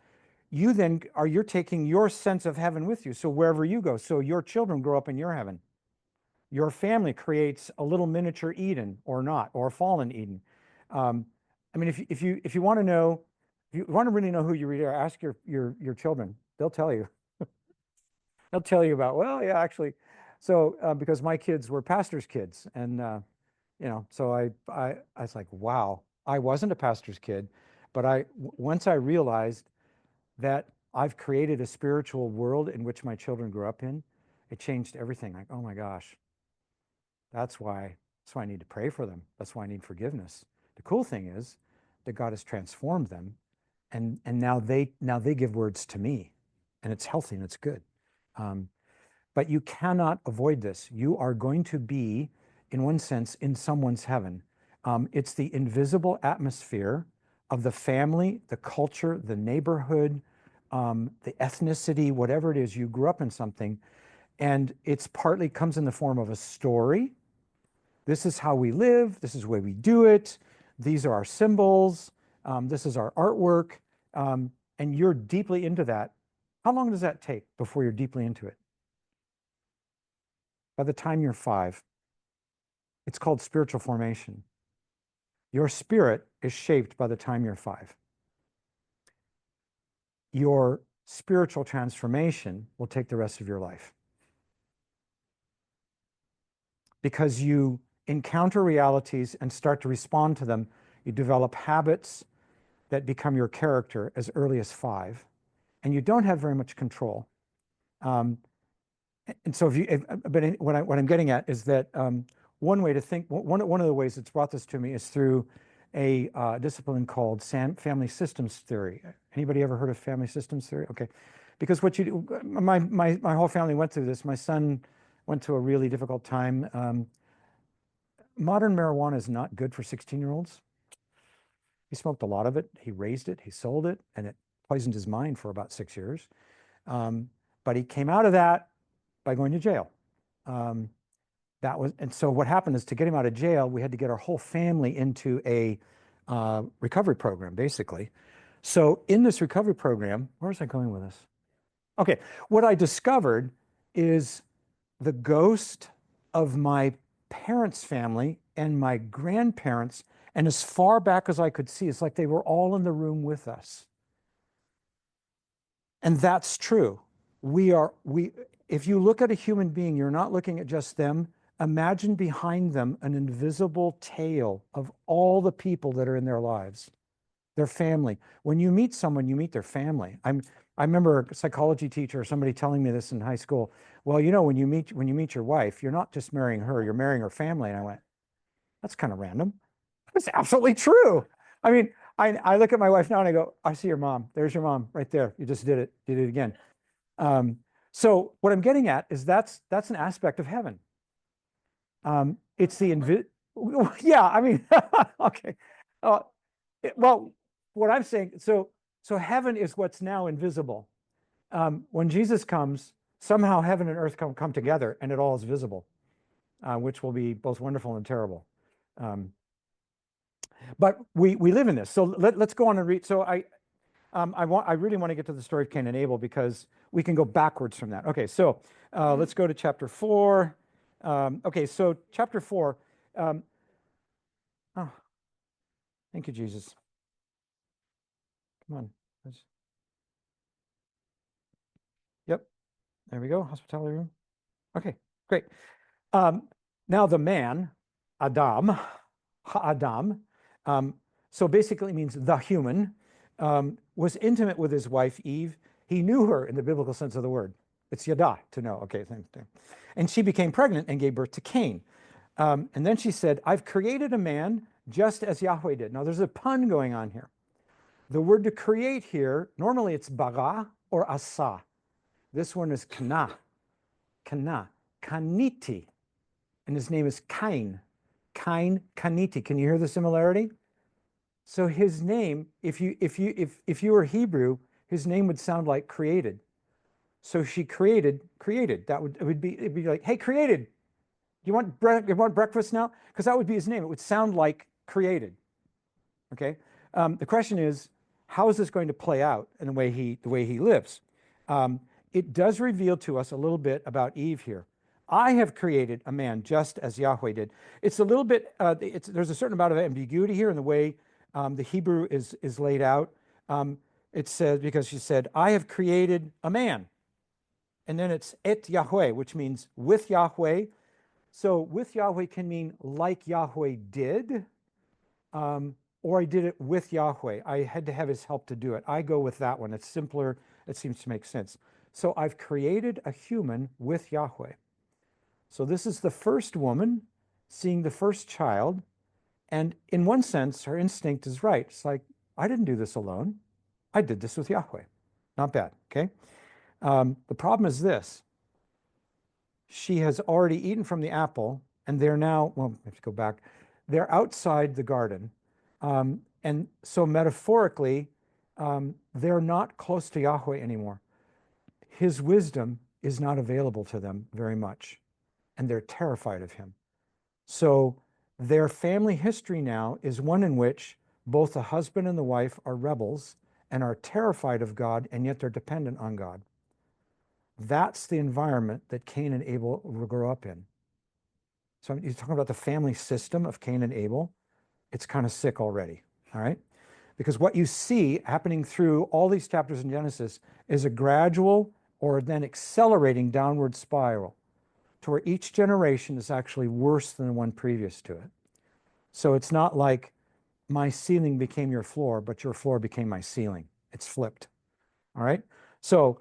you're taking your sense of heaven with you. So wherever you go, so your children grow up in your heaven. Your family creates a little miniature Eden or not, or a fallen Eden. I mean, if you want to know, if you want to really know who you really are, ask your children. They'll tell you. They'll tell you about, well, yeah, actually. So because my kids were pastors' kids, and so I was like, wow, I wasn't a pastor's kid, but once I realized that I've created a spiritual world in which my children grew up in, it changed everything. Like, oh my gosh, that's why I need to pray for them. That's why I need forgiveness. The cool thing is that God has transformed them, and now they give words to me, and it's healthy and it's good. But you cannot avoid this. You are going to be, in one sense, in someone's heaven. It's the invisible atmosphere of the family, the culture, the neighborhood, the ethnicity, whatever it is. You grew up in something, and it's partly comes in the form of a story. This is how we live. This is the way we do it. These are our symbols. This is our artwork. And you're deeply into that. How long does that take before you're deeply into it? By the time you're 5, it's called spiritual formation. Your spirit is shaped by the time you're 5. Your spiritual transformation will take the rest of your life. Because you encounter realities and start to respond to them, you develop habits that become your character as early as 5, and you don't have very much control. And so, what I'm getting at is that one way to think, one of the ways that's brought this to me is through a discipline called family systems theory. Anybody ever heard of family systems theory? Okay, because what you do, my whole family went through this. My son went through a really difficult time. Modern marijuana is not good for 16-year-olds. He smoked a lot of it. He raised it. He sold it, and it poisoned his mind for about 6 years. But he came out of that by going to jail. And so what happened is, to get him out of jail, we had to get our whole family into a recovery program, basically. So in this recovery program, where was I going with this? Okay, what I discovered is the ghost of my parents' family and my grandparents, and as far back as I could see, it's like they were all in the room with us. And that's true. If you look at a human being, you're not looking at just them. Imagine behind them an invisible tail of all the people that are in their lives, their family. When you meet someone, you meet their family. I remember a psychology teacher or somebody telling me this in high school. Well, when you meet your wife, you're not just marrying her, you're marrying her family. And I went, that's kind of random. That's absolutely true. I mean, I look at my wife now and I go, I see your mom. There's your mom right there. You just did it. You did it again. So what I'm getting at is that's an aspect of heaven. It's the yeah, I mean, okay. Well, what I'm saying, so heaven is what's now invisible. When Jesus comes, somehow heaven and earth come together, and it all is visible, which will be both wonderful and terrible. But we live in this. So let's go on and read. So I really want to get to the story of Cain and Abel, because we can go backwards from that. Okay, so let's go to chapter 4. Okay, so chapter 4. Oh, thank you, Jesus. Come on. Yep, there we go. Hospitality room. Okay, great. Now the man, Adam, Ha-Adam, so basically it means the human, was intimate with his wife Eve. He knew her in the biblical sense of the word. It's yada, to know. Okay, thanks. And she became pregnant and gave birth to Cain. And then she said, I've created a man just as Yahweh did. Now there's a pun going on here. The word to create here, normally it's bara or asa. This one is kana, kaniti. And his name is Cain. Cain, kaniti. Can you hear the similarity? So his name, if you were Hebrew, his name would sound like created. So she created. It'd be like, hey, created. You want breakfast now? Because that would be his name. It would sound like created. Okay. The question is, how is this going to play out in the way he lives? It does reveal to us a little bit about Eve here. I have created a man just as Yahweh did. It's a little bit, there's a certain amount of ambiguity here in the way the Hebrew is laid out. It says, because she said, I have created a man. And then it's et Yahweh, which means with Yahweh. So with Yahweh can mean like Yahweh did, or I did it with Yahweh. I had to have his help to do it. I go with that one. It's simpler. It seems to make sense. So I've created a human with Yahweh. So this is the first woman seeing the first child. And in one sense, her instinct is right. It's like, I didn't do this alone. I did this with Yahweh. Not bad, okay? The problem is this. She has already eaten from the apple, and they're now, well, I have to go back. They're outside the garden. And so metaphorically, they're not close to Yahweh anymore. His wisdom is not available to them very much, and they're terrified of him. So their family history now is one in which both the husband and the wife are rebels and are terrified of God, and yet they're dependent on God. That's the environment that Cain and Abel will grow up in. So you're talking about the family system of Cain and Abel. It's kind of sick already, all right? Because what you see happening through all these chapters in Genesis is a gradual or then accelerating downward spiral to where each generation is actually worse than the one previous to it. So it's not like my ceiling became your floor, but your floor became my ceiling. It's flipped, all right? So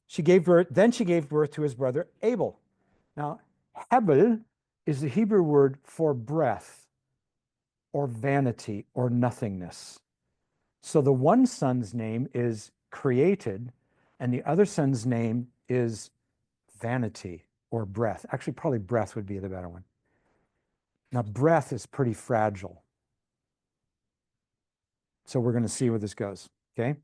she gave birth to his brother Abel. Now, Hebel is the Hebrew word for breath or vanity or nothingness. So the one son's name is created, and the other son's name is vanity or breath. Actually, probably breath would be the better one. Now, breath is pretty fragile. So we're going to see where this goes, okay?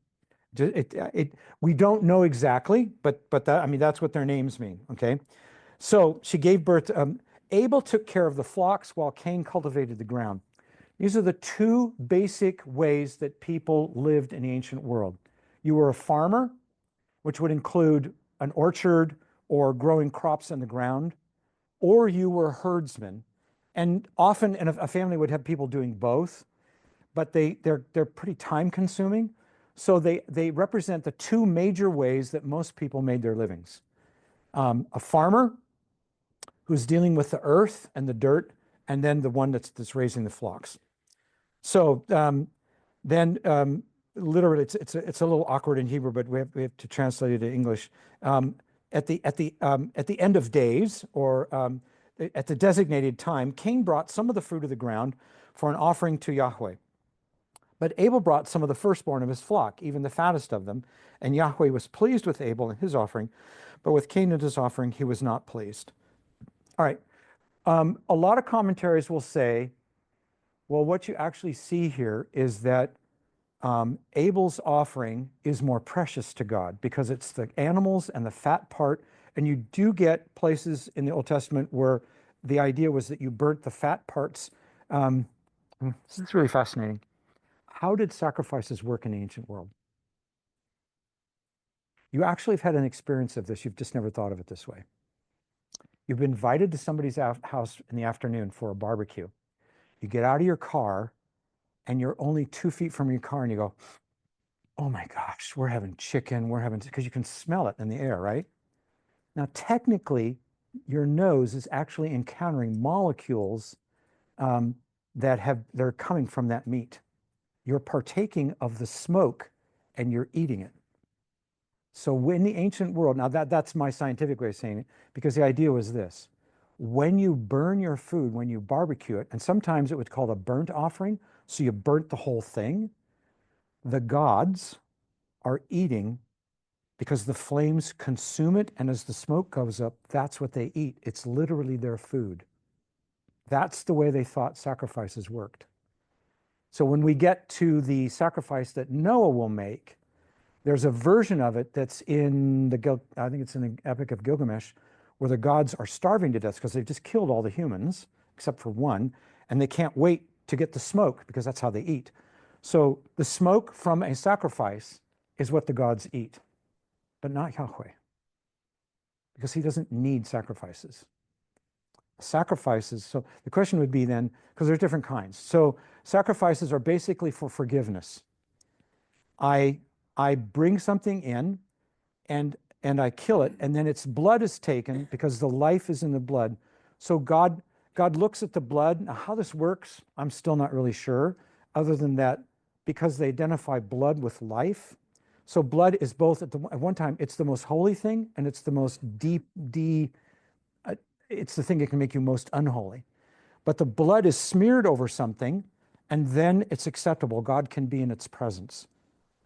We don't know exactly, but that's what their names mean, okay? So she gave birth to, Abel took care of the flocks while Cain cultivated the ground. These are the two basic ways that people lived in the ancient world. You were a farmer, which would include an orchard or growing crops in the ground, or you were a herdsman. And often a family would have people doing both, but they're pretty time consuming. So they represent the two major ways that most people made their livings. A farmer who's dealing with the earth and the dirt, and then the one that's raising the flocks. So then literally it's a little awkward in Hebrew, but we have to translate it to English. At the end of days, or at the designated time, Cain brought some of the fruit of the ground for an offering to Yahweh. But Abel brought some of the firstborn of his flock, even the fattest of them, and Yahweh was pleased with Abel and his offering, but with Cain and his offering he was not pleased. All right, a lot of commentaries will say, well, what you actually see here is that Abel's offering is more precious to God because it's the animals and the fat part, and you do get places in the Old Testament where the idea was that you burnt the fat parts. This is really fascinating. How did sacrifices work in the ancient world? You actually have had an experience of this. You've just never thought of it this way. You've been invited to somebody's house in the afternoon for a barbecue. You get out of your car and you're only 2 feet from your car and you go, oh my gosh, we're having chicken, because you can smell it in the air, right? Now, technically, your nose is actually encountering molecules that are coming from that meat. You're partaking of the smoke and you're eating it. So in the ancient world, now that's my scientific way of saying it, because the idea was this: when you burn your food, when you barbecue it, and sometimes it was called a burnt offering, so you burnt the whole thing, the gods are eating because the flames consume it, and as the smoke goes up, that's what they eat. It's literally their food. That's the way they thought sacrifices worked. So when we get to the sacrifice that Noah will make, there's a version of it that's in I think it's in the Epic of Gilgamesh, where the gods are starving to death because they've just killed all the humans, except for one, and they can't wait to get the smoke because that's how they eat. So the smoke from a sacrifice is what the gods eat, but not Yahweh, because he doesn't need sacrifices. Sacrifices, so the question would be then, because there's different kinds. So sacrifices are basically for forgiveness. I bring something in and I kill it, and then its blood is taken because the life is in the blood. So God looks at the blood. Now, how this works, I'm still not really sure, other than that, because they identify blood with life. So blood is both at one time, it's the most holy thing, and it's the most it's the thing that can make you most unholy. But the blood is smeared over something, and then it's acceptable. God can be in its presence.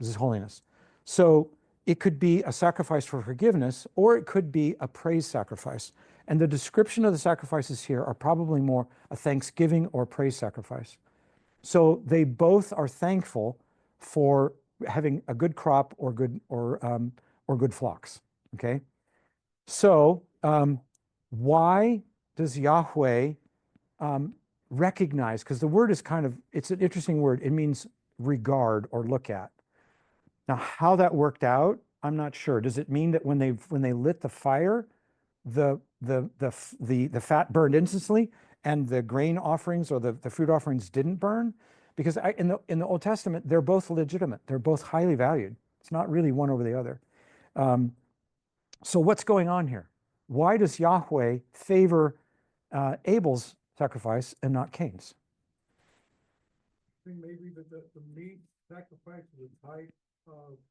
This is holiness. So it could be a sacrifice for forgiveness, or it could be a praise sacrifice. And the description of the sacrifices here are probably more a thanksgiving or praise sacrifice. So they both are thankful for having a good crop or good flocks. Okay. So why does Yahweh recognize? Because the word is it's an interesting word. It means regard or look at. Now, how that worked out, I'm not sure. Does it mean that when they lit the fire, the fat burned instantly, and the grain offerings or the fruit offerings didn't burn? Because in the Old Testament, they're both legitimate. They're both highly valued. It's not really one over the other. So what's going on here? Why does Yahweh favor Abel's sacrifice and not Cain's? I think maybe the meat sacrifice was high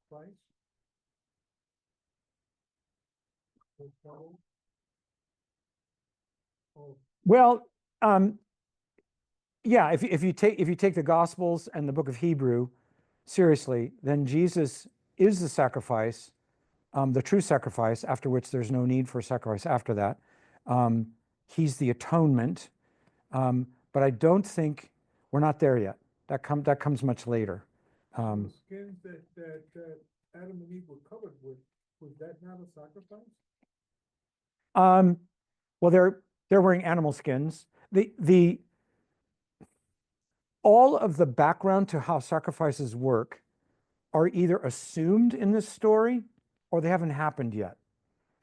price. Or follow. Oh, Well, yeah, if you take the Gospels and the book of Hebrew seriously, then Jesus is the sacrifice, the true sacrifice, after which there's no need for sacrifice after that. He's the atonement, but I don't think we're not there yet. That comes much later. the skins that Adam and Eve were covered with, was that not a sacrifice? Well, they're wearing animal skins. All of the background to how sacrifices work are either assumed in this story or they haven't happened yet.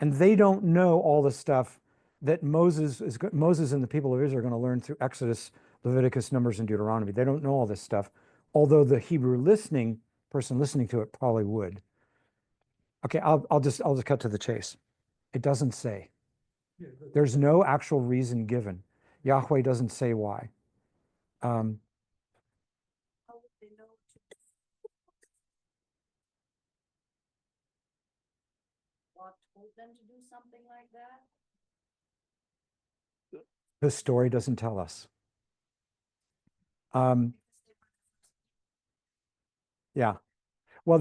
And they don't know all the stuff that Moses and the people of Israel are going to learn through Exodus, Leviticus, Numbers, and Deuteronomy. They don't know all this stuff, although the Hebrew person listening to it probably would. Okay, I'll just cut to the chase. It doesn't say. Yeah, There's no actual reason given. Yahweh doesn't say why. How would they know God told them to do something like that? The story doesn't tell us. Yeah. Well,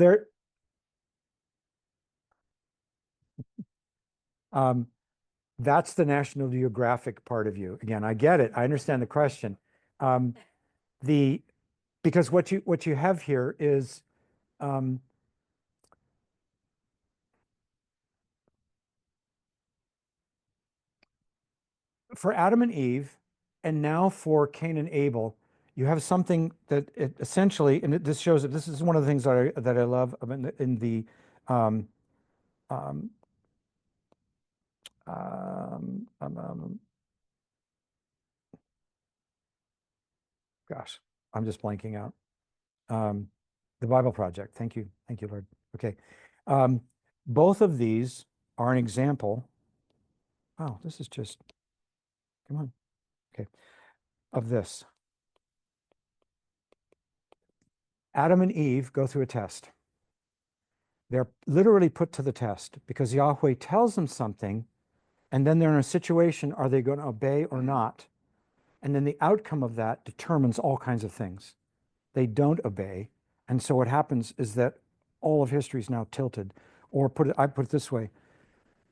that's the National Geographic part of you. Again, I get it. I understand the question. Because what you have here is for Adam and Eve, and now for Cain and Abel, you have something that essentially, and this shows that this is one of the things that I love in the um, um, um, um, um, gosh, I'm just blanking out. The Bible Project. Thank you, Lord. Okay, both of these are an example. Oh, this is just, come on. Okay, of this. Adam and Eve go through a test. They're literally put to the test because Yahweh tells them something, and then they're in a situation, are they going to obey or not? And then the outcome of that determines all kinds of things. They don't obey, and so what happens is that all of history is now tilted. Or I put it this way,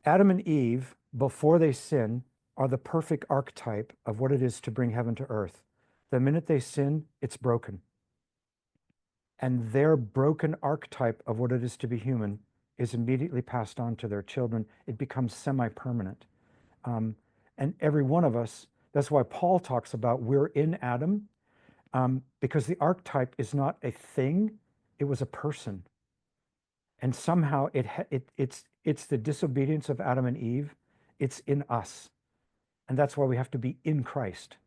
Adam and Eve, before they sin, are the perfect archetype of what it is to bring heaven to earth. The minute they sin, it's broken. And their broken archetype of what it is to be human is immediately passed on to their children. It becomes semi-permanent. And every one of us, that's why Paul talks about we're in Adam, because the archetype is not a thing, it was a person. And somehow it's the disobedience of Adam and Eve. It's in us. And that's why we have to be in Christ.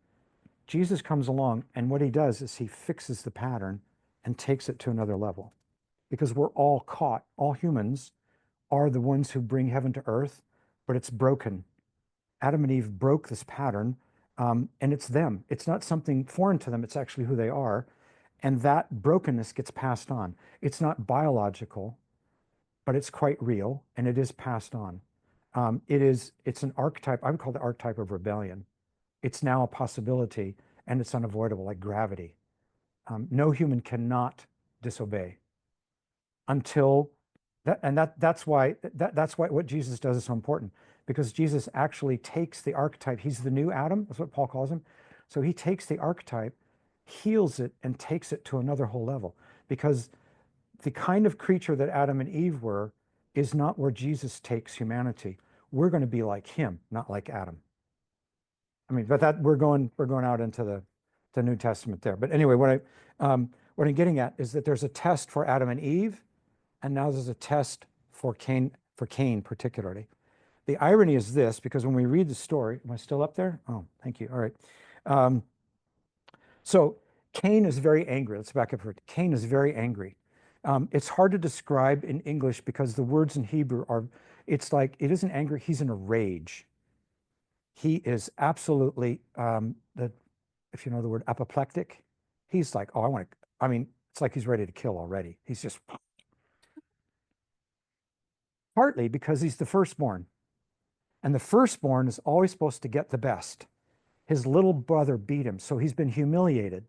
Jesus comes along, and what he does is he fixes the pattern and takes it to another level. Because we're all caught, all humans are the ones who bring heaven to earth, but it's broken. Adam and Eve broke this pattern, and it's them. It's not something foreign to them, it's actually who they are. And that brokenness gets passed on. It's not biological, but it's quite real, and it is passed on. It's an archetype, I would call the archetype of rebellion. It's now a possibility, and it's unavoidable, like gravity. No human cannot disobey until that, and that's why what Jesus does is so important, because Jesus actually takes the archetype. He's the new Adam, that's what Paul calls him. So he takes the archetype, heals it, and takes it to another whole level, because the kind of creature that Adam and Eve were is not where Jesus takes humanity. We're going to be like him, not like Adam. I mean, but that we're going out into the New Testament there. But anyway, what I'm getting at is that there's a test for Adam and Eve, and now there's a test for Cain particularly. The irony is this, because when we read the story, am I still up there? Oh, thank you. All right. So Cain is very angry. Let's back up for it. Cain is very angry. It's hard to describe in English because the words in Hebrew are, it's like, it isn't angry, he's in a rage. He is absolutely, if you know the word apoplectic, he's like, oh, I mean, it's like he's ready to kill already. He's just, partly because he's the firstborn. And the firstborn is always supposed to get the best. His little brother beat him, so he's been humiliated.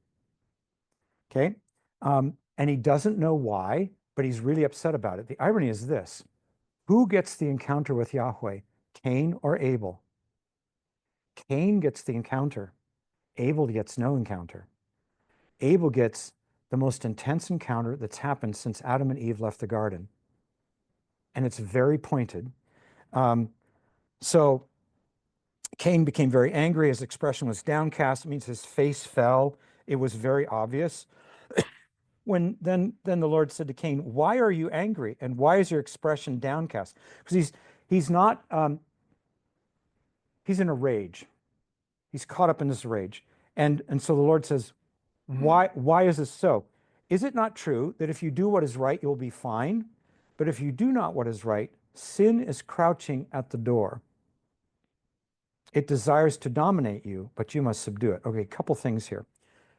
Okay? And he doesn't know why, but he's really upset about it. The irony is this: who gets the encounter with Yahweh, Cain or Abel? Cain gets the encounter. Abel gets no encounter. Abel gets the most intense encounter that's happened since Adam and Eve left the garden. And it's very pointed. So Cain became very angry. His expression was downcast. It means his face fell. It was very obvious. When then the Lord said to Cain, "Why are you angry? And why is your expression downcast?" Because he's not he's in a rage. He's caught up in this rage. And so the Lord says, why is this so? Is it not true that if you do what is right, you'll be fine? But if you do not what is right, sin is crouching at the door. It desires to dominate you, but you must subdue it. Okay, a couple things here.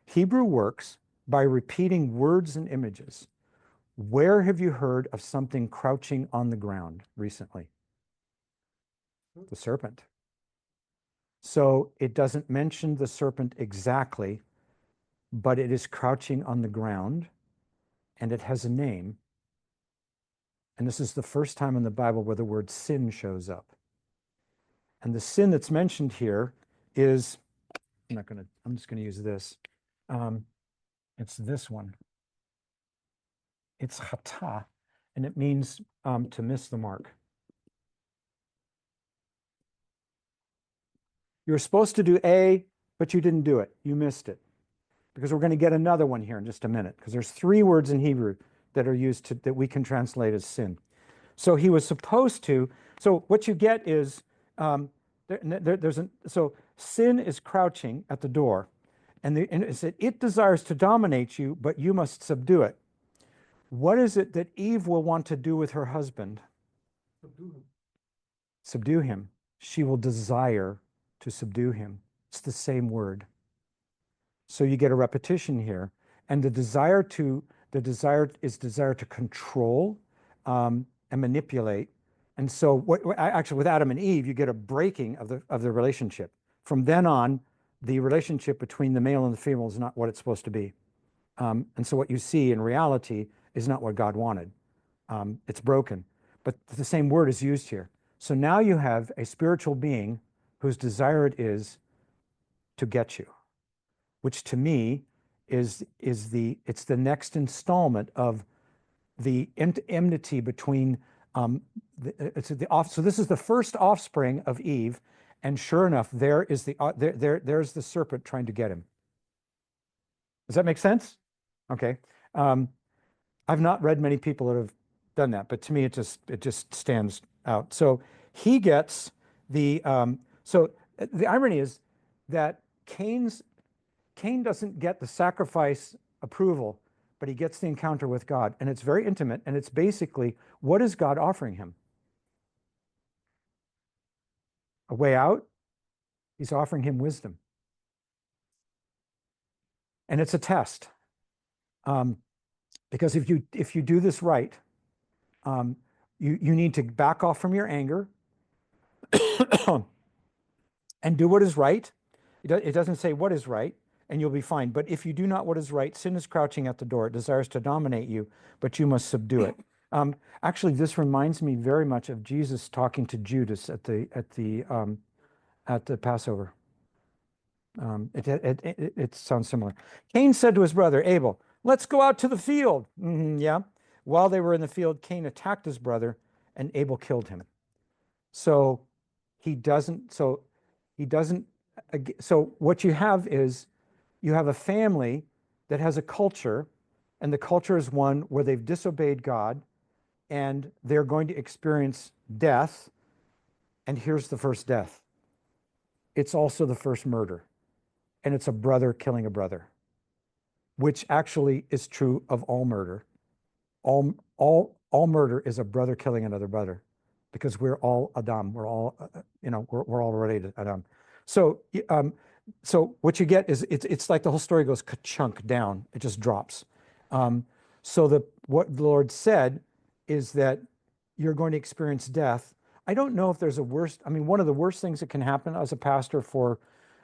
Hebrew works by repeating words and images. Where have you heard of something crouching on the ground recently? The serpent. So it doesn't mention the serpent exactly, but it is crouching on the ground, and it has a name. And this is the first time in the Bible where the word sin shows up. And the sin that's mentioned here is, I'm just going to use this. It's this one. It's chata, and it means to miss the mark. You were supposed to do A, but you didn't do it. You missed it. Because we're going to get another one here in just a minute, because there's 3 words in Hebrew that are used that we can translate as sin. So he was supposed to, so what you get is, so sin is crouching at the door, and it said, it desires to dominate you, but you must subdue it. What is it that Eve will want to do with her husband? Subdue him. Subdue him. She will desire to subdue him. It's the same word. So you get a repetition here. And the desire is desire to control and manipulate. And so actually with Adam and Eve, you get a breaking of the relationship. From then on, the relationship between the male and the female is not what it's supposed to be. And so what you see in reality is not what God wanted. It's broken. But the same word is used here. So now you have a spiritual being whose desire it is to get you, which to me it's the next installment of the enmity between so this is the first offspring of Eve, and sure enough, there's the serpent trying to get him. Does that make sense? Okay. Um, I've not read many people that have done that, but to me, it just stands out. So he gets the irony is that Cain doesn't get the sacrifice approval, but he gets the encounter with God, and it's very intimate, and it's basically, what is God offering him? A way out? He's offering him wisdom. And it's a test. Because if you do this right, you need to back off from your anger and do what is right. It doesn't say what is right, and you'll be fine. But if you do not what is right, sin is crouching at the door. It desires to dominate you, but you must subdue it. Actually, this reminds me very much of Jesus talking to Judas at the Passover. It sounds similar. Cain said to his brother Abel, "Let's go out to the field." Yeah. While they were in the field, Cain attacked his brother, and Abel killed him. So he doesn't. So he doesn't. So what you have is you have a family that has a culture, and the culture is one where they've disobeyed God, and they're going to experience death. And here's the first death. It's also the first murder, and it's a brother killing a brother, which actually is true of all murder. All murder is a brother killing another brother, because we're all Adam. We're all we're all related Adam. So so what you get is it's like the whole story goes ka-chunk down. It just drops. So what the Lord said is that you're going to experience death. I don't know if there's a worst. I mean, one of the worst things that can happen as a pastor for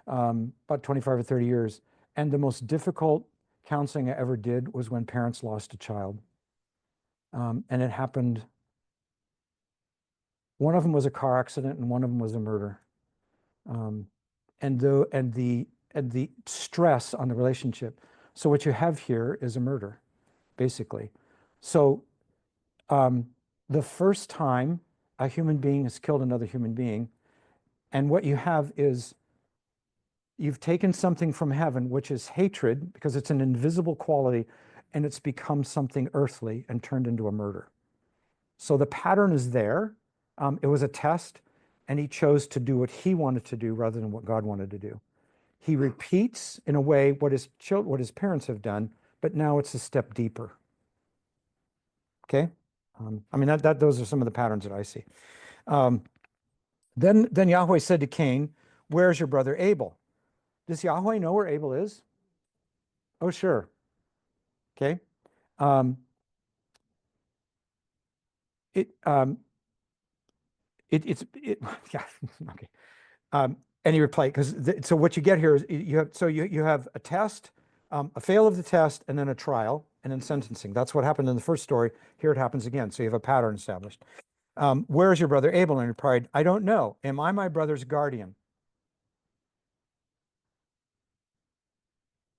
about 25 or 30 years, and the most difficult counseling I ever did was when parents lost a child. And it happened. One of them was a car accident, and one of them was a murder. And the stress on the relationship. So what you have here is a murder, basically. So the first time a human being has killed another human being, and what you have is you've taken something from heaven, which is hatred, because it's an invisible quality, and it's become something earthly and turned into a murder. So the pattern is there. It was a test, and he chose to do what he wanted to do rather than what God wanted to do. He repeats in a way what his parents have done, but now it's a step deeper. Okay, I mean those are some of the patterns that I see. Then Yahweh said to Cain, "Where's your brother Abel?" Does Yahweh know where Abel is? Oh, sure. Okay. Yeah. Okay. And he replied, so what you get here is you have a test, a fail of the test, and then a trial, and then sentencing. That's what happened in the first story. Here it happens again. So you have a pattern established. Where is your brother Abel? And he replied, "I don't know. Am I my brother's guardian?"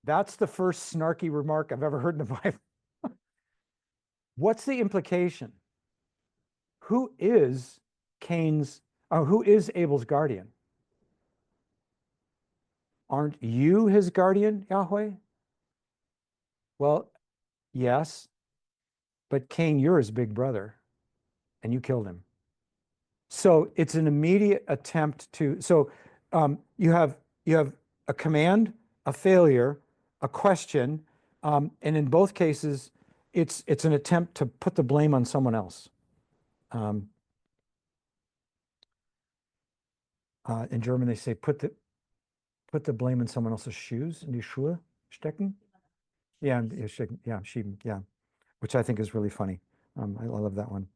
That's the first snarky remark I've ever heard in the Bible. What's the implication? Who is who is Abel's guardian? Aren't you his guardian, Yahweh? Well, yes, but Cain, you're his big brother, and you killed him. So it's an immediate attempt to. So you have a command, a failure, a question, and in both cases, it's an attempt to put the blame on someone else. In German, they say put the blame in someone else's shoes, in die Schuhe stecken. Yeah, yeah, schieben, yeah, which I think is really funny. I love that one.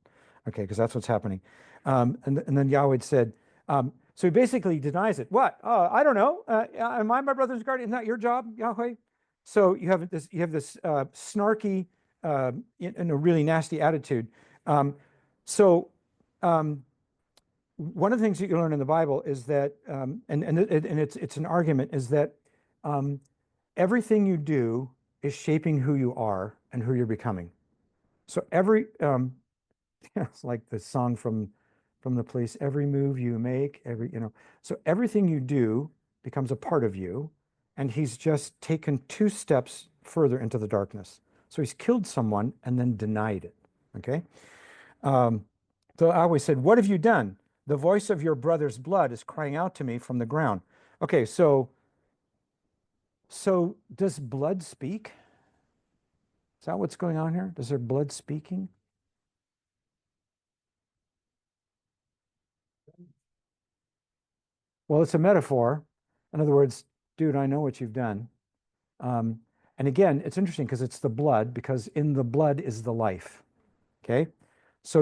Okay, because that's what's happening. And then Yahweh said, so he basically denies it. What? I don't know. Am I my brother's guardian? Not your job, Yahweh? So you have this snarky and a really nasty attitude. One of the things that you learn in the Bible is that, and it's an argument, is that everything you do is shaping who you are and who you're becoming. So it's like the song from the Police, every move you make, so everything you do becomes a part of you. And he's just taken 2 steps further into the darkness. So he's killed someone and then denied it. Okay. So I always said, what have you done? The voice of your brother's blood is crying out to me from the ground. Okay, so does blood speak? Is that what's going on here? Does there blood speaking? Well, it's a metaphor. In other words, dude, I know what you've done. Um, and again, it's interesting because it's the blood, because in the blood is the life. Okay, so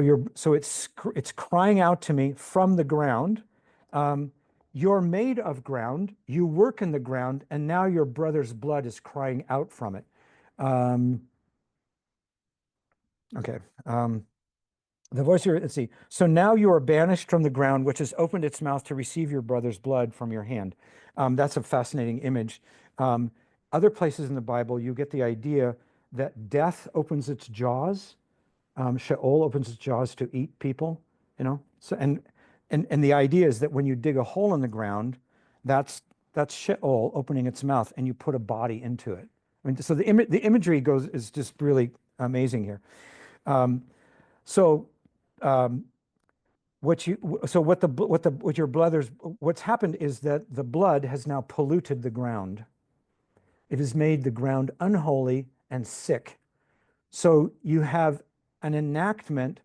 it's crying out to me from the ground. You're made of ground. You work in the ground, and now your brother's blood is crying out from it. Okay. The voice here, let's see. So now you are banished from the ground, which has opened its mouth to receive your brother's blood from your hand. That's a fascinating image. Other places in the Bible, you get the idea that death opens its jaws. Sheol opens its jaws to eat people, you know. So and the idea is that when you dig a hole in the ground, that's Sheol opening its mouth, and you put a body into it. I mean, so the imagery is just really amazing here. So what your brothers, what's happened is that the blood has now polluted the ground. It has made the ground unholy and sick. So you have an enactment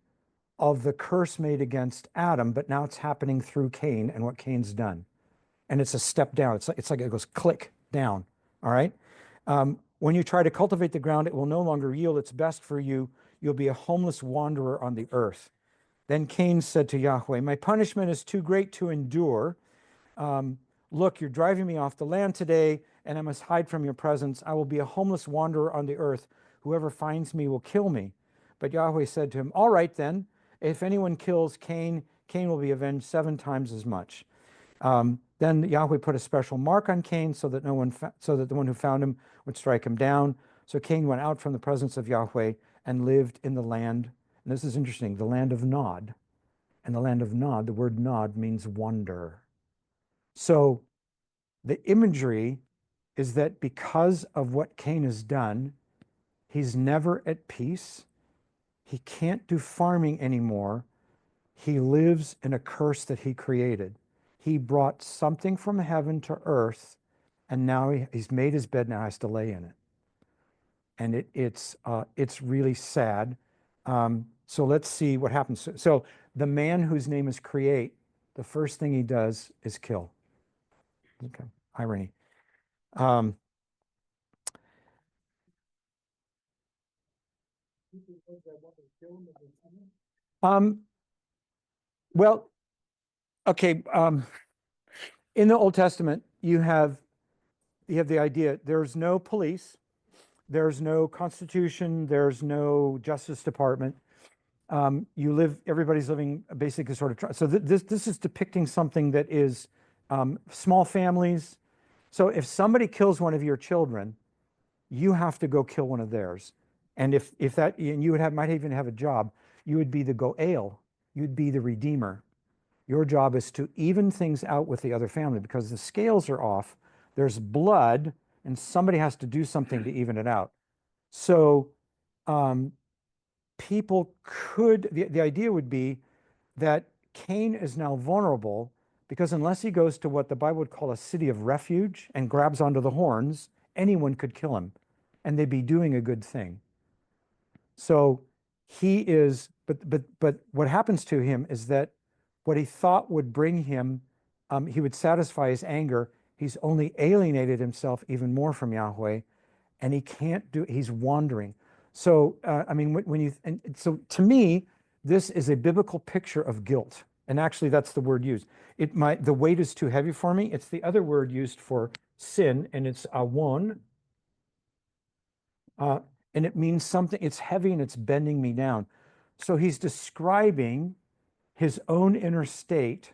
of the curse made against Adam, but now it's happening through Cain and what Cain's done. And it's a step down. It's like it goes click down. All right. When you try to cultivate the ground, it will no longer yield its best for you. You'll be a homeless wanderer on the earth. Then Cain said to Yahweh, my punishment is too great to endure. Look, you're driving me off the land today, and I must hide from your presence. I will be a homeless wanderer on the earth. Whoever finds me will kill me. But Yahweh said to him, all right then, if anyone kills Cain, Cain will be avenged 7 times as much. Then Yahweh put a special mark on Cain so that the one who found him would strike him down. So Cain went out from the presence of Yahweh and lived in the land. And this is interesting, the land of Nod. And the land of Nod, the word Nod means wonder. So the imagery is that because of what Cain has done, he's never at peace. He can't do farming anymore. He lives in a curse that he created. He brought something from heaven to earth, and now he's made his bed, now has to lay in it. And it's really sad. So let's see what happens. So the man whose name is Create, the first thing he does is kill. Okay, irony. Well, okay. In the Old Testament, you have the idea there's no police, there's no constitution, there's no justice department. Everybody's living basically sort of. So this is depicting something that is small families. So if somebody kills one of your children, you have to go kill one of theirs. And if that, and you might even have a job, you would be the Goel, you'd be the redeemer. Your job is to even things out with the other family because the scales are off. There's blood, and somebody has to do something to even it out. So people the idea would be that Cain is now vulnerable because unless he goes to what the Bible would call a city of refuge and grabs onto the horns, anyone could kill him, and they'd be doing a good thing. So he is, but what happens to him is that what he thought would bring him, he would satisfy his anger. He's only alienated himself even more from Yahweh, and he's wandering. So, I mean, so to me, this is a biblical picture of guilt. And actually, that's the word used. The weight is too heavy for me. It's the other word used for sin, and it's awon. And it means something, it's heavy and it's bending me down. So he's describing his own inner state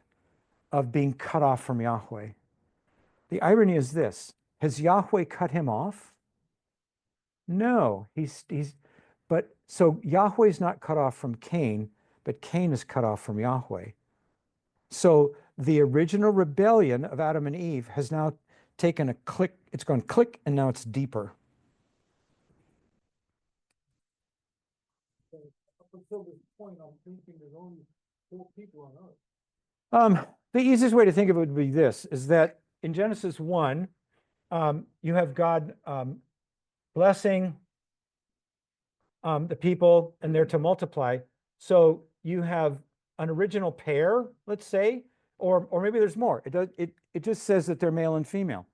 of being cut off from Yahweh. The irony is this: has Yahweh cut him off? No, but so Yahweh's not cut off from Cain, but Cain is cut off from Yahweh. So the original rebellion of Adam and Eve has now taken a click, it's gone click, and now it's deeper. Up until this point, I'm thinking there's only 4 people on earth. The easiest way to think of it would be this, is that in Genesis 1, you have God blessing the people, and they're to multiply. So you have an original pair, let's say, or maybe there's more. It just says that they're male and female.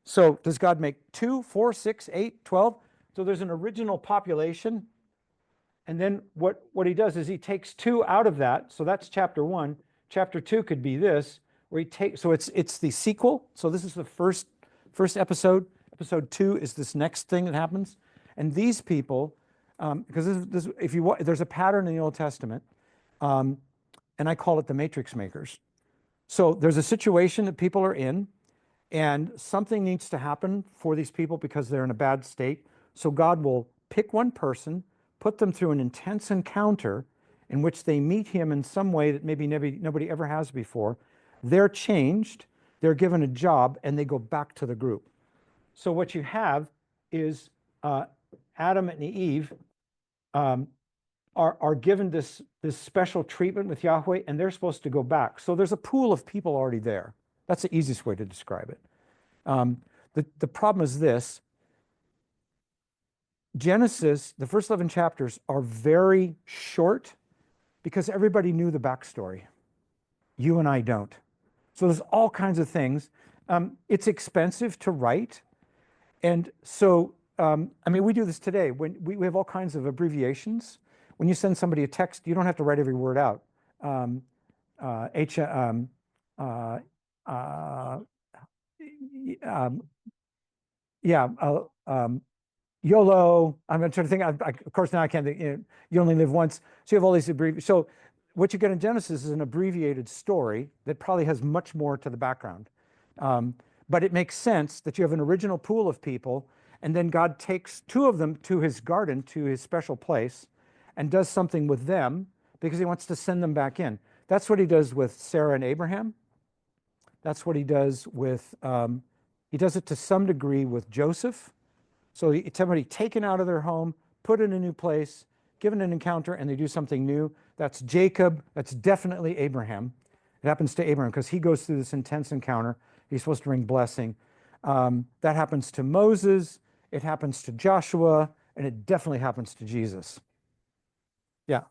So does God make 2, 4, 6, 8, 12? So there's an original population. And then what he does is he takes 2 out of that. So that's chapter 1. Chapter 2 could be this, where he takes, so it's the sequel. So this is the first episode. Episode 2 is this next thing that happens. And these people, because there's a pattern in the Old Testament, and I call it the matrix makers. So there's a situation that people are in, and something needs to happen for these people because they're in a bad state. So God will pick one person, put them through an intense encounter in which they meet him in some way that maybe nobody ever has before. They're changed, they're given a job, and they go back to the group. So what you have is Adam and Eve are given this special treatment with Yahweh, and they're supposed to go back. So there's a pool of people already there. That's the easiest way to describe it. The problem is this. Genesis, the first 11 chapters are very short because everybody knew the backstory. You and I don't. So there's all kinds of things. It's expensive to write. And so, I mean, we do this today. When we have all kinds of abbreviations. When you send somebody a text, you don't have to write every word out. YOLO. I'm trying to think. Of course, now I can't think. You only live once. So you have all these abbreviations. So what you get in Genesis is an abbreviated story that probably has much more to the background. But it makes sense that you have an original pool of people, and then God takes 2 of them to his garden, to his special place, and does something with them because he wants to send them back in. That's what he does with Sarah and Abraham. That's what he does with, he does it to some degree with Joseph. So it's somebody taken out of their home, put in a new place, given an encounter, and they do something new. That's Jacob. That's definitely Abraham. It happens to Abraham because he goes through this intense encounter. He's supposed to bring blessing. That happens to Moses. It happens to Joshua, and it definitely happens to Jesus. Yeah.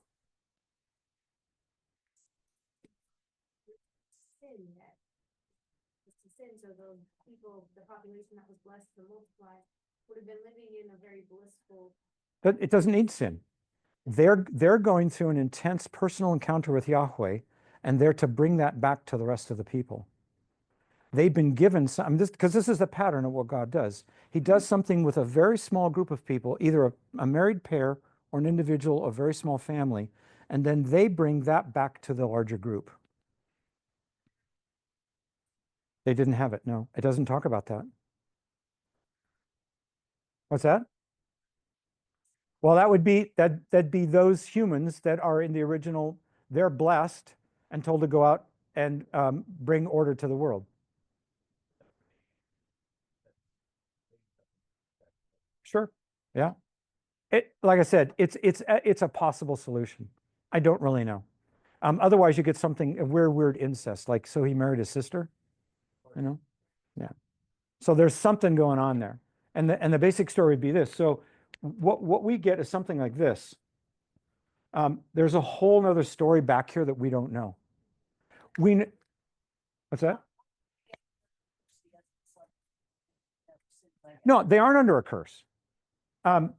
Sin that, it's the sin, so the people, the population that was blessed to multiply would have been living in a very blissful. But it doesn't need sin. They're going through an intense personal encounter with Yahweh, and they're to bring that back to the rest of the people. They've been given some, because this is the pattern of what God does. He does something with a very small group of people, either a married pair or an individual or a very small family, and then they bring that back to the larger group. They didn't have it, no. It doesn't talk about that. What's that? Well, that'd be those humans that are in the original, they're blessed and told to go out and bring order to the world. Sure. Yeah. Like I said, it's a possible solution. I don't really know. Otherwise, you get something a weird incest, like so he married his sister, you know? Yeah. So there's something going on there, and the basic story would be this. So what we get is something like this. There's a whole nother story back here that we don't know. What's that? No, they aren't under a curse. Like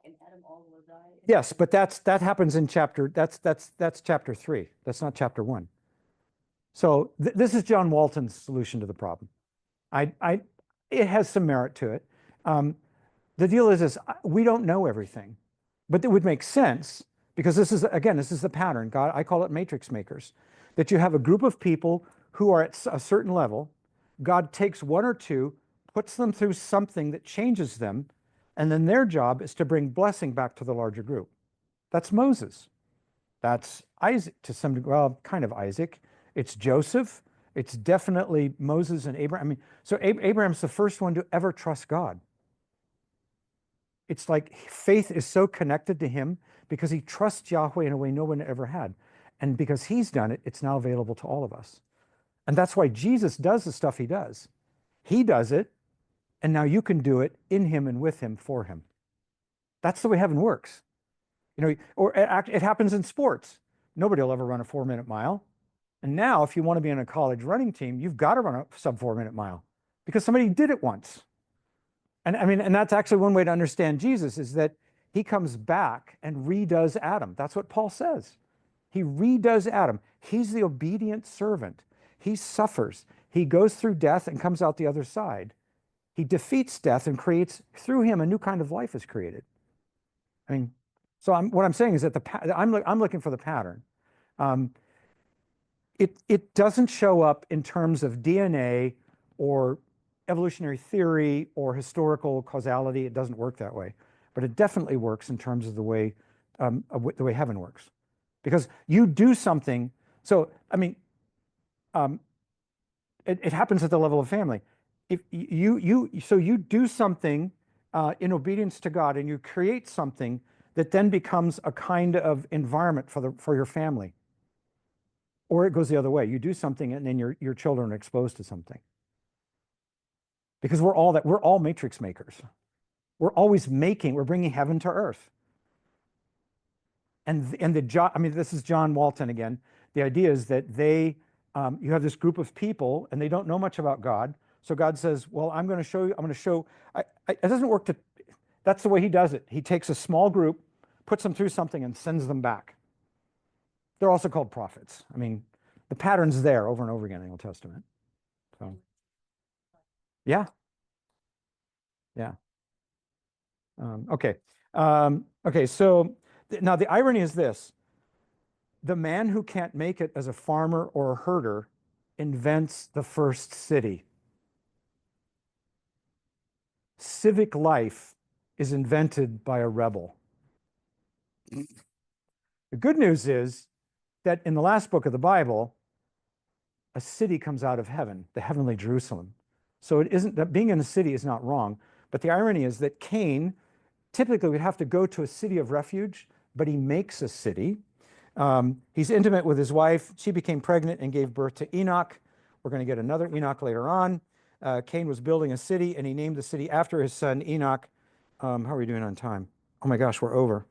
in Adam, all will die. Yes, but that happens in that's chapter 3. That's not chapter 1. So this is John Walton's solution to the problem. It has some merit to it. The deal is we don't know everything, but it would make sense because this is the pattern. God, I call it matrix makers, that you have a group of people who are at a certain level. God takes 1 or 2, puts them through something that changes them, and then their job is to bring blessing back to the larger group. That's Moses. That's Isaac to some degree, well, kind of Isaac. It's Joseph. It's definitely Moses and Abraham. I mean, so Abraham's the first one to ever trust God. It's like faith is so connected to him because he trusts Yahweh in a way no one ever had. And because he's done it, it's now available to all of us. And that's why Jesus does the stuff he does. He does it, and now you can do it in him and with him for him. That's the way heaven works. You know, or it happens in sports. Nobody will ever run a 4-minute mile. And now, if you want to be on a college running team, you've got to run a sub 4-minute mile because somebody did it once. And I mean, and that's actually one way to understand Jesus is that he comes back and redoes Adam. That's what Paul says. He redoes Adam. He's the obedient servant. He suffers. He goes through death and comes out the other side. He defeats death and creates, through him, a new kind of life is created. I mean, so what I'm saying is that I'm looking for the pattern. It doesn't show up in terms of DNA or evolutionary theory or historical causality. It doesn't work that way, but it definitely works in terms of the way heaven works, because you do something. So I mean, it happens at the level of family. If you do something in obedience to God, and you create something that then becomes a kind of environment for your family. Or it goes the other way. You do something and then your children are exposed to something. Because we're all matrix makers. We're always we're bringing heaven to earth. And this is John Walton again. The idea is that you have this group of people and they don't know much about God. So God says, well, I'm going to show you, it doesn't work that's the way he does it. He takes a small group, puts them through something and sends them back. They're also called prophets. I mean, the pattern's there over and over again in the Old Testament. So, yeah. Okay. Okay, so now the irony is this. The man who can't make it as a farmer or a herder invents the first city. Civic life is invented by a rebel. The good news is that in the last book of the Bible, a city comes out of heaven, the heavenly Jerusalem. So it isn't that being in a city is not wrong, but the irony is that Cain typically would have to go to a city of refuge, but he makes a city. He's intimate with his wife. She became pregnant and gave birth to Enoch. We're going to get another Enoch later on. Cain was building a city, and he named the city after his son Enoch. How are we doing on time? Oh my gosh, we're over.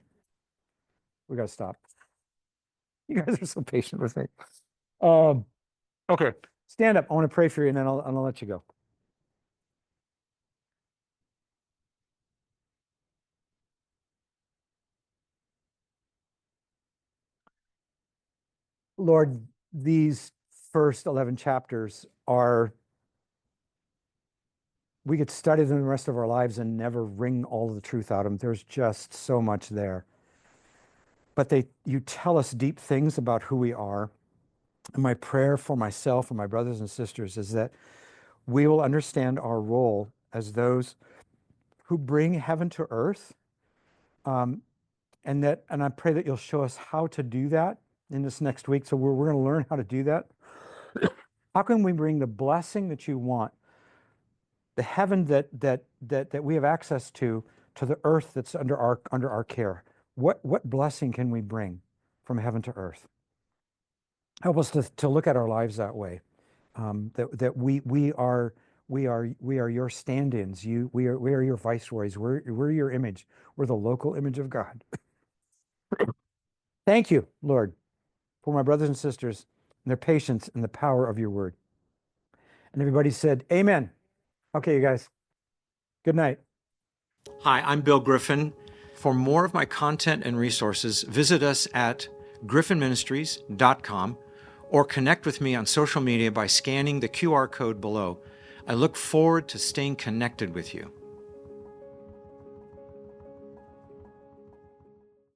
We got to stop. You guys are so patient with me. Okay, stand up. I want to pray for you, and then I'll let you go. Lord, these first 11 chapters we could study them the rest of our lives and never wring all of the truth out of them. There's just so much there. But you tell us deep things about who we are. And my prayer for myself and my brothers and sisters is that we will understand our role as those who bring heaven to earth. And I pray that you'll show us how to do that in this next week. So we're going to learn how to do that. How can we bring the blessing that you want, the heaven that we have access to the earth that's under our care? What blessing can we bring from heaven to earth? Help us to look at our lives that way. That we are your stand-ins. We are your viceroys. We're your image. We're the local image of God. Thank you, Lord, for my brothers and sisters and their patience and the power of your word. And everybody said, amen. Okay, you guys. Good night. Hi, I'm Bill Griffin. For more of my content and resources, visit us at griffinministries.com or connect with me on social media by scanning the QR code below. I look forward to staying connected with you.